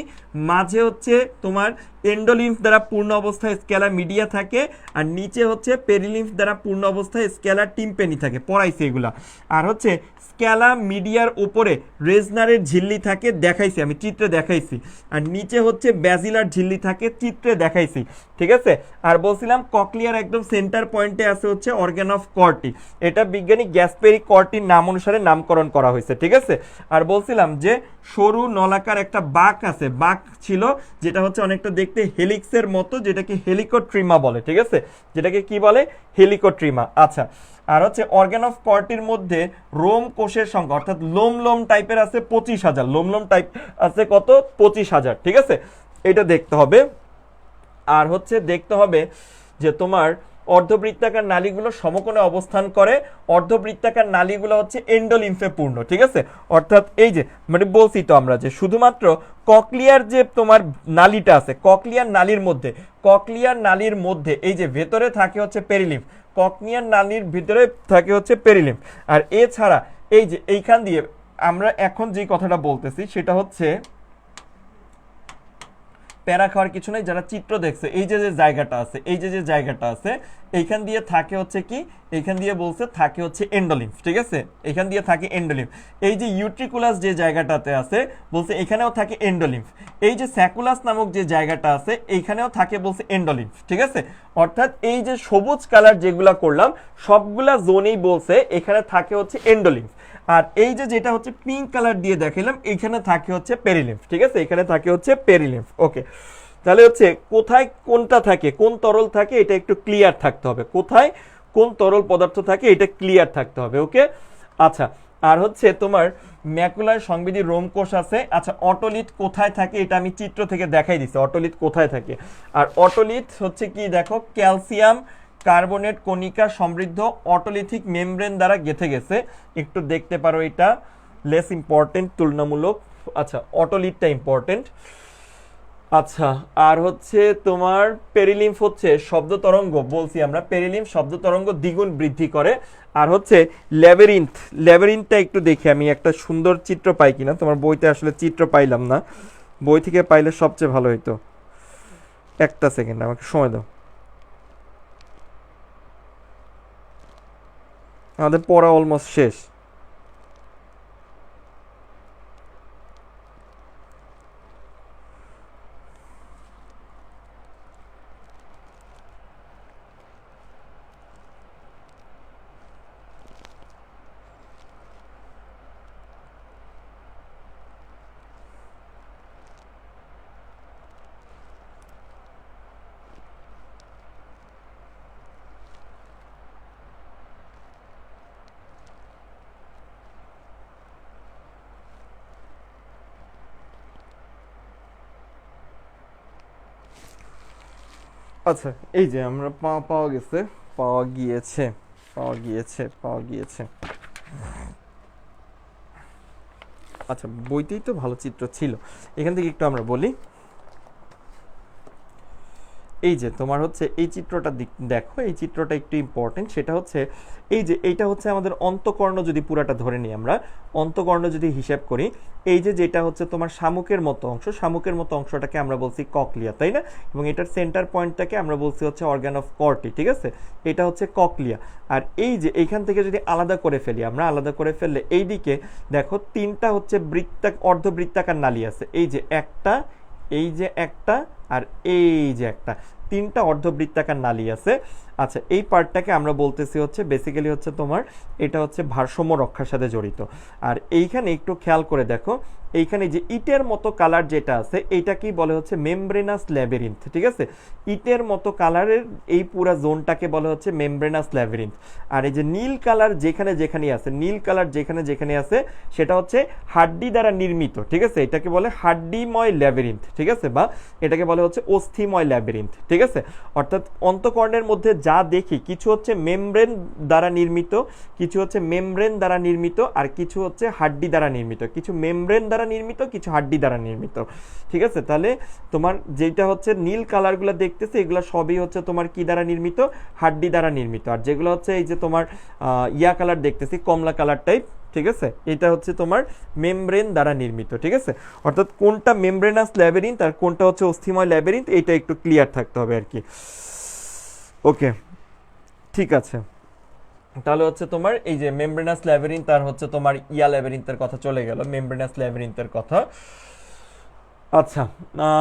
মাঝে হচ্ছে তোমার এন্ডোলিম্ফ দ্বারা পূর্ণ অবস্থায় স্ক্যালা মিডিয়া থাকে, আর নিচে হচ্ছে পেরিলিম্ফ দ্বারা পূর্ণ অবস্থায় স্ক্যালা টিম্পেনি থাকে, পড়াইছি এগুলা। আর হচ্ছে স্ক্যালা মিডিয়ার উপরে রেজনারের ঝিল্লি থাকে, দেখাইছি আমি, চিত্রে দেখাইছি। আর নিচে হচ্ছে ব্যাজিলার ঝিল্লি থাকে, চিত্রে দেখাইছি, ঠিক আছে। আর বলছিলাম ককলিয়ার একদম সেন্টার পয়েন্টে আছে হচ্ছে অর্গান অফ কর্টি, এটা বিজ্ঞানী গ্যাসপেরি কর্টির নাম অনুসারে নামকরণ করা হয়েছে, ঠিক আছে। আর বলছিলাম যে সরু নলাকার একটা বাঁক আছে, বাঁক ছিল যেটা হচ্ছে অনেকটা দেখতে হেলিক্সের মতো, যেটাকে হেলিকোট্রিমা বলে, ঠিক আছে, যেটাকে কি বলে, হেলিকোট্রিমা। আচ্ছা, আর হচ্ছে অর্গান অফ কর্টির মধ্যে রোম কোষের সংখ্যা, অর্থাৎ লোম লোম টাইপের আছে 25,000, লোম লোম টাইপ আছে কত, 25,000, ঠিক আছে, এটা দেখতে হবে। আর হচ্ছে দেখতে হবে যে তোমার অর্ধবৃত্তাকার নালীগুলো সমকোণে অবস্থান করে, অর্ধবৃত্তাকার নালীগুলো হচ্ছে এন্ডোলিম্ফে পূর্ণ, ঠিক আছে। অর্থাৎ এই যে মানে বলছি তো আমরা যে শুধুমাত্র ককলিয়ার যে তোমার নালীটা আছে, ককলিয়ার নালীর মধ্যে এই যে ভেতরে থাকে হচ্ছে পেরিলিম্ফ, ককলিয়ার নালীর ভিতরে থাকে হচ্ছে পেরিলিম্ফ। আর এছাড়া এই যে এইখান দিয়ে আমরা এখন যে কথাটা বলতেছি সেটা হচ্ছে প্যারা খাওয়ার কিছু নাই, যারা চিত্র দেখছে এই যে জায়গাটা আছে, এই যে জায়গাটা আছে এইখান দিয়ে থাকে হচ্ছে কি, এইখান দিয়ে বলছে থাকে হচ্ছে এন্ডোলিম্ফ, ঠিক আছে। এইখান দিয়ে থাকে এন্ডোলিম্ফ। এই যে ইউট্রিকুলাস যে জায়গাটাতে আছে বলছে এখানেও থাকে এন্ডোলিম্ফ। এই যে স্যাকুলাস নামক যে জায়গাটা আছে এইখানেও থাকে বলছে এন্ডোলিম্ফ, ঠিক আছে। অর্থাৎ এই যে সবুজ কালার যেগুলা করলাম সবগুলা জোনেই বলছে এখানে থাকে হচ্ছে এন্ডোলিম্ফ। আর এই যে যেটা হচ্ছে পিঙ্ক কালার দিয়ে দেখালাম এইখানে থাকে হচ্ছে পেরিলিম্ফ, ঠিক আছে, এখানে থাকে হচ্ছে পেরিলিম্ফ। ওকে, তাহলে হচ্ছে কোথায় কোনটা থাকে, কোন তরল থাকে এটা একটু ক্লিয়ার থাকতে হবে, কোথায় কোন তরল পদার্থ থাকে এটা ক্লিয়ার থাকতে হবে। ওকে, আচ্ছা। আর হচ্ছে তোমার ম্যাকুলার সংবেদী রোমকোষ আছে। আচ্ছা, অটোলিথ কোথায় থাকে এটা আমি চিত্র থেকে দেখাই দিছি, অটোলিথ কোথায় থাকে। আর অটোলিথ হচ্ছে কি দেখো, ক্যালসিয়াম কার্বনেট কণিকা সমৃদ্ধ অটোলিথিক মেমব্রেন দ্বারা গেঁথে গেছে। একটু দেখতে পারো, এটা লেস ইম্পর্টেন্ট তুলনামূলক। আচ্ছা, অটোলিথটা ইম্পর্টেন্ট। আচ্ছা, আর হচ্ছে তোমার পেরিলিম্ফ হচ্ছে শব্দ তরঙ্গ, বলছি আমরা পেরিলিম্ফ শব্দ তরঙ্গ দ্বিগুণ বৃদ্ধি করে। আর হচ্ছে ল্যাবেরিন্থটা একটু দেখি আমি একটা সুন্দর চিত্র পাই কিনা, তোমার বইতে আসলে চিত্র পাইলাম না, বই থেকে পাইলে সবচেয়ে ভালো হইতো। একটা সেকেন্ড আমাকে সময় দাও, আমাদের পড়া অলমোস্ট শেষ। আচ্ছা, এই যে আমরা পাওয়া গেছে, পাওয়া গিয়েছে, পাওয়া গিয়েছে। আচ্ছা, বইতেই তো ভালো চিত্র ছিল, এখান থেকে একটু আমরা বলি। এই যে তোমার হচ্ছে এই চিত্রটা দেখো, এই চিত্রটা একটু ইম্পর্টেন্ট। সেটা হচ্ছে এই যে এইটা হচ্ছে আমাদের অন্তকর্ণ, যদি পুরাটা ধরে নিই আমরা, অন্তকর্ণ যদি হিসাব করি, এই যে যেটা হচ্ছে তোমার শামুকের মতো অংশ, শামুকের মতো অংশটাকে আমরা বলছি ককলিয়া, তাই না? এবং এটার সেন্টার পয়েন্টটাকে আমরা বলছি হচ্ছে অর্গান অফ কর্টি, ঠিক আছে, এটা হচ্ছে ককলিয়া। আর এই যে এইখান থেকে যদি আলাদা করে ফেলি আমরা, আলাদা করে ফেললে এইদিকে দেখো তিনটা হচ্ছে অর্ধবৃত্তাকার নালী আছে, এই যে একটা, এই যে একটা, আর এই যে একটা, তিনটা অর্ধবৃত্তাকার নালী আছে। আচ্ছা, এই পার্টটাকে আমরা বলতেছি হচ্ছে বেসিক্যালি হচ্ছে তোমার এটা হচ্ছে ভারসাম্য রক্ষার সাথে জড়িত। আর এইখানে একটু খেয়াল করে দেখো, এইখানে যে ইটের মতো কালার যেটা আছে এইটাকেই বলে হচ্ছে মেমব্রেনাস ল্যাবিরিন্থ, ঠিক আছে। ইটের মতো কালারের এই পুরো জোনটাকে বলে হচ্ছে মেমব্রেনাস ল্যাবিরিন্থ। আর এই যে নীল কালার যেখানে যেখানে আছে, নীল কালার যেখানে যেখানে আছে সেটা হচ্ছে হাড্ডি দ্বারা নির্মিত, ঠিক আছে, এটাকে বলে হাড্ডিময় ল্যাবিরিন্থ, ঠিক আছে, বা এটাকে বলে হচ্ছে অস্থিময় ল্যাবিরিন্থ, ঠিক আছে। অর্থাৎ অন্তকর্ণের মধ্যে যা দেখি কিছু হচ্ছে মেমব্রেন দ্বারা নির্মিত, কিছু হচ্ছে মেমব্রেন দ্বারা নির্মিত, আর কিছু হচ্ছে হাড্ডি দ্বারা নির্মিত, কিছু মেমব্রেন দ্বারা নির্মিত, কিছু হাড্ডি দ্বারা নির্মিত, ঠিক আছে। তাহলে তোমার যেটা হচ্ছে নীল কালারগুলো দেখতেছে এগুলো সবই হচ্ছে তোমার কি দ্বারা নির্মিত, হাড্ডি দ্বারা নির্মিত। আর যেগুলো হচ্ছে এই যে তোমার ইয়া কালার দেখতেছি, কমলা কালার টাইপ, ঠিক আছে, এটা হচ্ছে তোমার মেমব্রেন দ্বারা নির্মিত, ঠিক আছে। অর্থাৎ কোনটা মেমব্রেনাস ল্যাবিরিন্থ আর কোনটা হচ্ছে অস্থিময় ল্যাবিরিন্থ এটা একটু ক্লিয়ার থাকতে হবে আর কি। ওকে, ঠিক আছে। তাহলে হচ্ছে তোমার এই যে মেমব্রেনাস ল্যাবিরিন্থ আর হচ্ছে তোমার ইয়া ল্যাবিরিন্থের কথা চলে গেল, মেমব্রেনাস ল্যাবিরিন্থের কথা। আচ্ছা,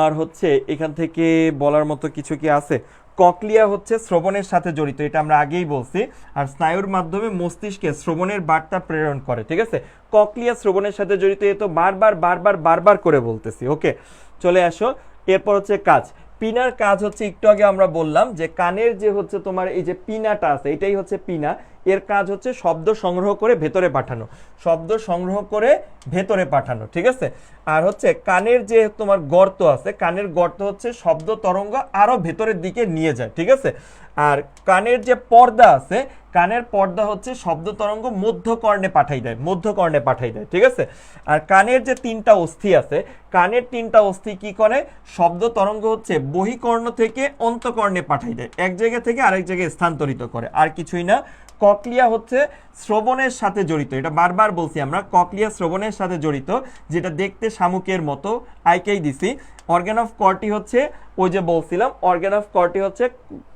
আর হচ্ছে এখান থেকে বলার মতো কিছু কি আছে? ককলিয়া হচ্ছে শ্রবণের সাথে জড়িত, এটা আমরা আগেই বলছি। আর স্নায়ুর মাধ্যমে মস্তিষ্কে শ্রবণের বার্তা প্রেরণ করে, ঠিক আছে। ককলিয়া শ্রবণের সাথে জড়িত, এ তো বারবার বারবার বারবার করে বলতেছি। ওকে, চলে আসো। এরপর হচ্ছে কাজ। পিনার কাজ হচ্ছে একটু আগে আমরা বললাম যে কানের যে হচ্ছে তোমার এই যে পিনাটা আছে এটাই হচ্ছে পিনা। এর কাজ হচ্ছে শব্দ সংগ্রহ করে ভেতরে পাঠানো, শব্দ সংগ্রহ করে ভেতরে পাঠানো, ঠিক আছে। আর হচ্ছে কানের যে তোমার গর্ত আছে, কানের গর্ত হচ্ছে শব্দ তরঙ্গ আরো ভেতরের দিকে নিয়ে যায়, ঠিক আছে। আর কানের যে পর্দা আছে, কানের পর্দা হচ্ছে শব্দ তরঙ্গ মধ্যকর্ণে পাঠাই দেয়, মধ্যকর্ণে পাঠাই দেয়, ঠিক আছে। আর কানের যে তিনটা অস্থি আছে, কানের তিনটা অস্থি কি করে, শব্দ তরঙ্গ হচ্ছে বহিকর্ণ থেকে অন্তকর্ণে পাঠাই দেয়, এক জায়গা থেকে আরেক জায়গায় স্থানান্তরিত করে, আর কিছুই না। ককলিয়া হচ্ছে শ্রবণের সাথে জড়িত, এটা বারবার বলছি আমরা, ককলিয়া শ্রবণের সাথে জড়িত, যেটা দেখতে শামুকের মতো, আইকেই দিছি। অর্গান অফ কর্টি হচ্ছে ওই যে বলছিলাম, অর্গান অফ কর্টি হচ্ছে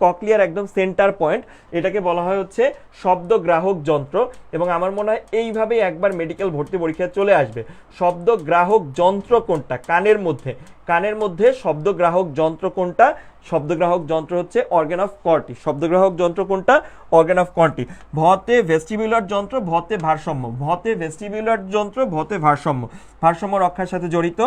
ককলিয়ার একদম সেন্টার পয়েন্ট, এটাকে বলা হয় হচ্ছে শব্দ গ্রাহক যন্ত্র। এবং আমার মনে হয় এইভাবেই একবার মেডিকেল ভর্তি পরীক্ষায় চলে আসবে, শব্দ গ্রাহক যন্ত্র কোনটা কানের মধ্যে, কানের মধ্যে শব্দ গ্রাহক যন্ত্র কোনটা, শব্দগ্রাহক যন্ত্র হচ্ছে অর্গান অফ কর্টি, শব্দগ্রাহক যন্ত্র কোনটা, অর্গান অফ কর্টি। ভতে ভেস্টিবিউলার যন্ত্র, ভতে ভারসাম্য, ভতে ভেস্টিবিউলার যন্ত্র, ভতে ভারসাম্য, ভারসাম্য রক্ষার সাথে জড়িত।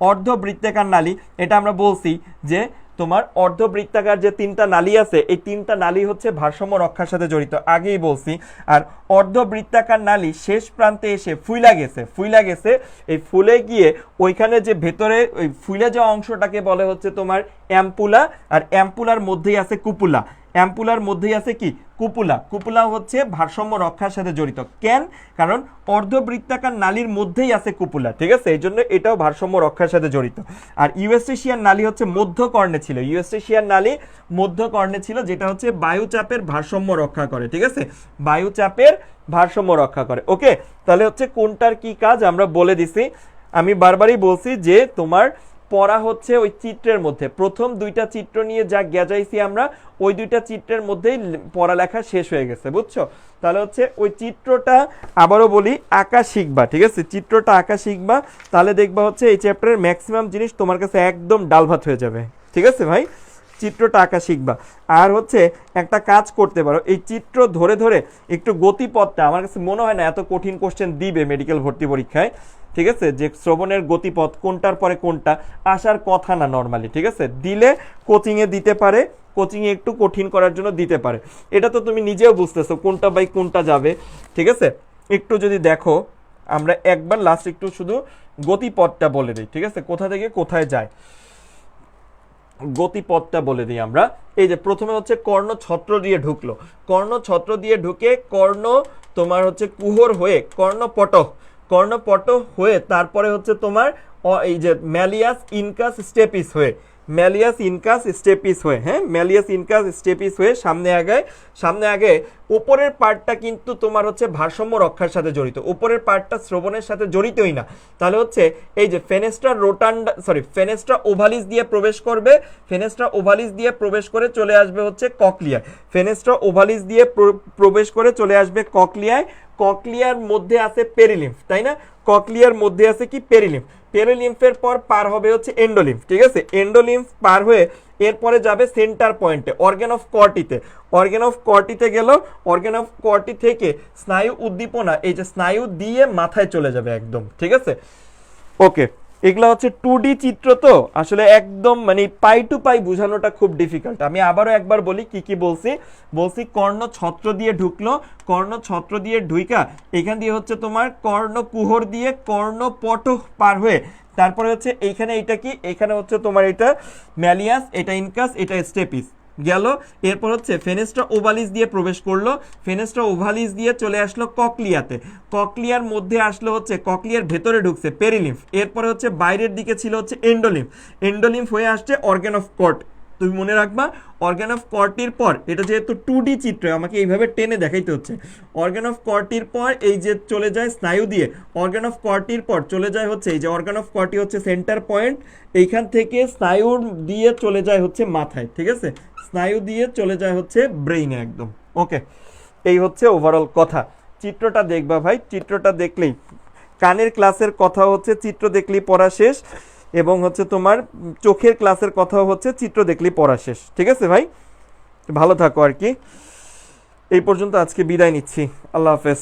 অর্ধবৃত্তাকার নালী, এটা আমরা বলছি যে তোমার অর্ধবৃত্তাকার যে তিনটা নালী আছে, এই তিনটা নালী হচ্ছে ভারসাম্য রক্ষার সাথে জড়িত, আগেই বলছি। আর অর্ধবৃত্তাকার নালী শেষ প্রান্তে এসে ফুইলা গেছে, ফুইলা গেছে, এই ফুলে গিয়ে ওইখানে যে ভেতরে ওই ফুলে যাওয়া অংশটাকে বলে হচ্ছে তোমার অ্যাম্পুলা, আর অ্যাম্পুলার মধ্যেই আছে কুপুলা, অ্যাম্পুলার মধ্যেই আছে কি কুপুলা, কুপুলা হচ্ছে ভারসাম্য রক্ষার সাথে জড়িত। কেন? কারণ অর্ধবৃত্তাকার নালীর মধ্যেই আছে কুপুলা, ঠিক আছে, এই জন্য এটাও ভারসাম্য রক্ষার সাথে জড়িত। আর ইউএস্টেশিয়ান নালী হচ্ছে মধ্যকর্ণে ছিল, ইউএস্টেশিয়ান নালী মধ্যকর্ণে ছিল, যেটা হচ্ছে বায়ুচাপের ভারসাম্য রক্ষা করে, ঠিক আছে, বায়ুচাপের ভারসাম্য রক্ষা করে। ওকে, তাহলে হচ্ছে কোনটার কি কাজ আমরা বলে দিছি। আমি বারবারই বলছি যে তোমার পড়া হচ্ছে ওই চিত্রের মধ্যে, প্রথম দুইটা চিত্র নিয়ে যা গেজাইছি আমরা, ওই দুইটা চিত্রের মধ্যেই পড়ালেখা শেষ হয়ে গেছে, বুঝছো। তাহলে হচ্ছে ওই চিত্রটা আবারও বলি আঁকা শিখবা, ঠিক আছে, চিত্রটা আঁকা শিখবা, তাহলে দেখবা হচ্ছে এই চ্যাপ্টারের ম্যাক্সিমাম জিনিস তোমার কাছে একদম ডাল ভাত হয়ে যাবে, ঠিক আছে ভাই, চিত্রটা আঁকা শিখবা। আর হচ্ছে একটা কাজ করতে পারো, এই চিত্র ধরে ধরে একটু গতিপথটা, আমার কাছে মনে হয় না এত কঠিন কোশ্চেন দিবে মেডিকেল ভর্তি পরীক্ষায়, ঠিক আছে, যে শ্রবণের গতিপথ কোনটার পরে কোনটা আসার কথা না নর্মালি, ঠিক আছে, দিলে কোচিংয়ে দিতে পারে, কোচিংয়ে একটু কঠিন করার জন্য দিতে পারে, এটা তো তুমি নিজেও বুঝতেছো কোনটা বাই কোনটা যাবে, ঠিক আছে। একটু যদি দেখো, আমরা একবার লাস্ট একটু শুধু গতিপথটা বলে দিই, ঠিক আছে, কোথা থেকে কোথায় যায়, গতিপথটা বলে দিই আমরা। এই যে প্রথমে হচ্ছে কর্ণ ছত্র দিয়ে ঢুকলো, কর্ণ ছত্র দিয়ে ঢুকে কর্ণ তোমার হচ্ছে কুহর হয়ে কর্ণপট, কর্ণপট হয়ে তারপরে হচ্ছে তোমার এই যে ম্যালিয়াস ইনকাস স্টেপিস হয়ে, ম্যালিয়াস ইনকাস স্টেপিস হয়ে, হ্যাঁ, ম্যালিয়াস ইনকাস স্টেপিস হয়ে সামনে আগায়, সামনে আগে উপরের পার্টটা কিন্তু তোমার হচ্ছে ভারসাম্য রক্ষার সাথে জড়িত, উপরের পার্টটা শ্রবণের সাথে জড়িতই না। তাহলে হচ্ছে এই যে ফেনেস্ট্রা রোটান্ডা, সরি, ফেনেস্ট্রা ওভালিস দিয়ে প্রবেশ করবে, ফেনেস্ট্রা ওভালিস দিয়ে প্রবেশ করে চলে আসবে হচ্ছে ককলিয়ায়, ফেনেস্ট্রা ওভালিস দিয়ে প্রবেশ করে চলে আসবে ককলিয়ায়, ককলিয়ার মধ্যে আছে পেরিলিম্ফ, তাই না, ককলিয়ার মধ্যে আছে কি পেরিলিম্ফ, পেরিলিম্ফের পর পার হবে হচ্ছে এন্ডোলিম্ফ, ঠিক আছে, এন্ডোলিম্ফ পার হয়ে এরপরে যাবে সেন্টার পয়েন্টে অর্গান অফ কর্টিতে, অর্গান অফ কর্টিতে গেল, অর্গান অফ কর্টি থেকে স্নায়ু উদ্দীপনা, এই যে স্নায়ু দিয়ে মাথায় চলে যাবে একদম, ঠিক আছে। ওকে, এগুলো হচ্ছে 2D চিত্র, তো আসলে একদম মানে পাই টু পাই বোঝানোটা খুব ডিফিকাল্ট। আমি আবারও একবার বলি কি কি বলছি, বলছি কর্ণ ছত্র দিয়ে ঢুকলো, কর্ণ ছত্র দিয়ে ঢুইকা এখান দিয়ে হচ্ছে তোমার কর্ণ কুহর দিয়ে কর্ণপট পার হয়ে তারপরে হচ্ছে এইখানে, এটা কি, এখানে হচ্ছে তোমার এটা ম্যালিয়াস, এটা ইনকাস, এটা স্টেপিস গেল, এরপর হচ্ছে ফেনেস্ট্রা ওভালিস দিয়ে প্রবেশ করলো, ফেনেস্ট্রা ওভালিস দিয়ে চলে আসলো ককলিয়াতে, ককলিয়ার মধ্যে আসলো হচ্ছে ককলিয়ার ভেতরে ঢুকছে পেরিলিম্ফ, এরপরে হচ্ছে বাইরের দিকে ছিল হচ্ছে এন্ডোলিম্ফ, এন্ডোলিম্ফ হয়ে আসছে অর্গান অফ কর্ট। তুমি মনে রাখবা অর্গান অফ কর্টির পর, এটা যেহেতু 2D চিত্র আমাকে এইভাবে টেনে দেখাইতে হচ্ছে, অর্গান অফ কর্টির পর এই যে চলে যায় স্নায়ু দিয়ে, অর্গান অফ কর্টির পর চলে যায় হচ্ছে এই যে অর্গান অফ কর্টি হচ্ছে সেন্টার পয়েন্ট, এইখান থেকে স্নায়ু দিয়ে চলে যায় হচ্ছে মাথায়, ঠিক আছে, স্নায়ু দিয়ে চলে যায় হচ্ছে ব্রেইনে একদম। ওকে, এই হচ্ছে ওভারঅল কথা। চিত্রটা দেখবা ভাই, চিত্রটা দেখলেই, কানের ক্লাসের কথা হচ্ছে চিত্র দেখলেই পড়া শেষ, এবং হচ্ছে তোমার চোখের ক্লাসের কথাও হচ্ছে চিত্র দেখলেই পড়া শেষ, ঠিক আছে ভাই, ভালো থাকো আর কি। এই পর্যন্ত আজকে বিদায় নিচ্ছি, আল্লাহ হাফেজ।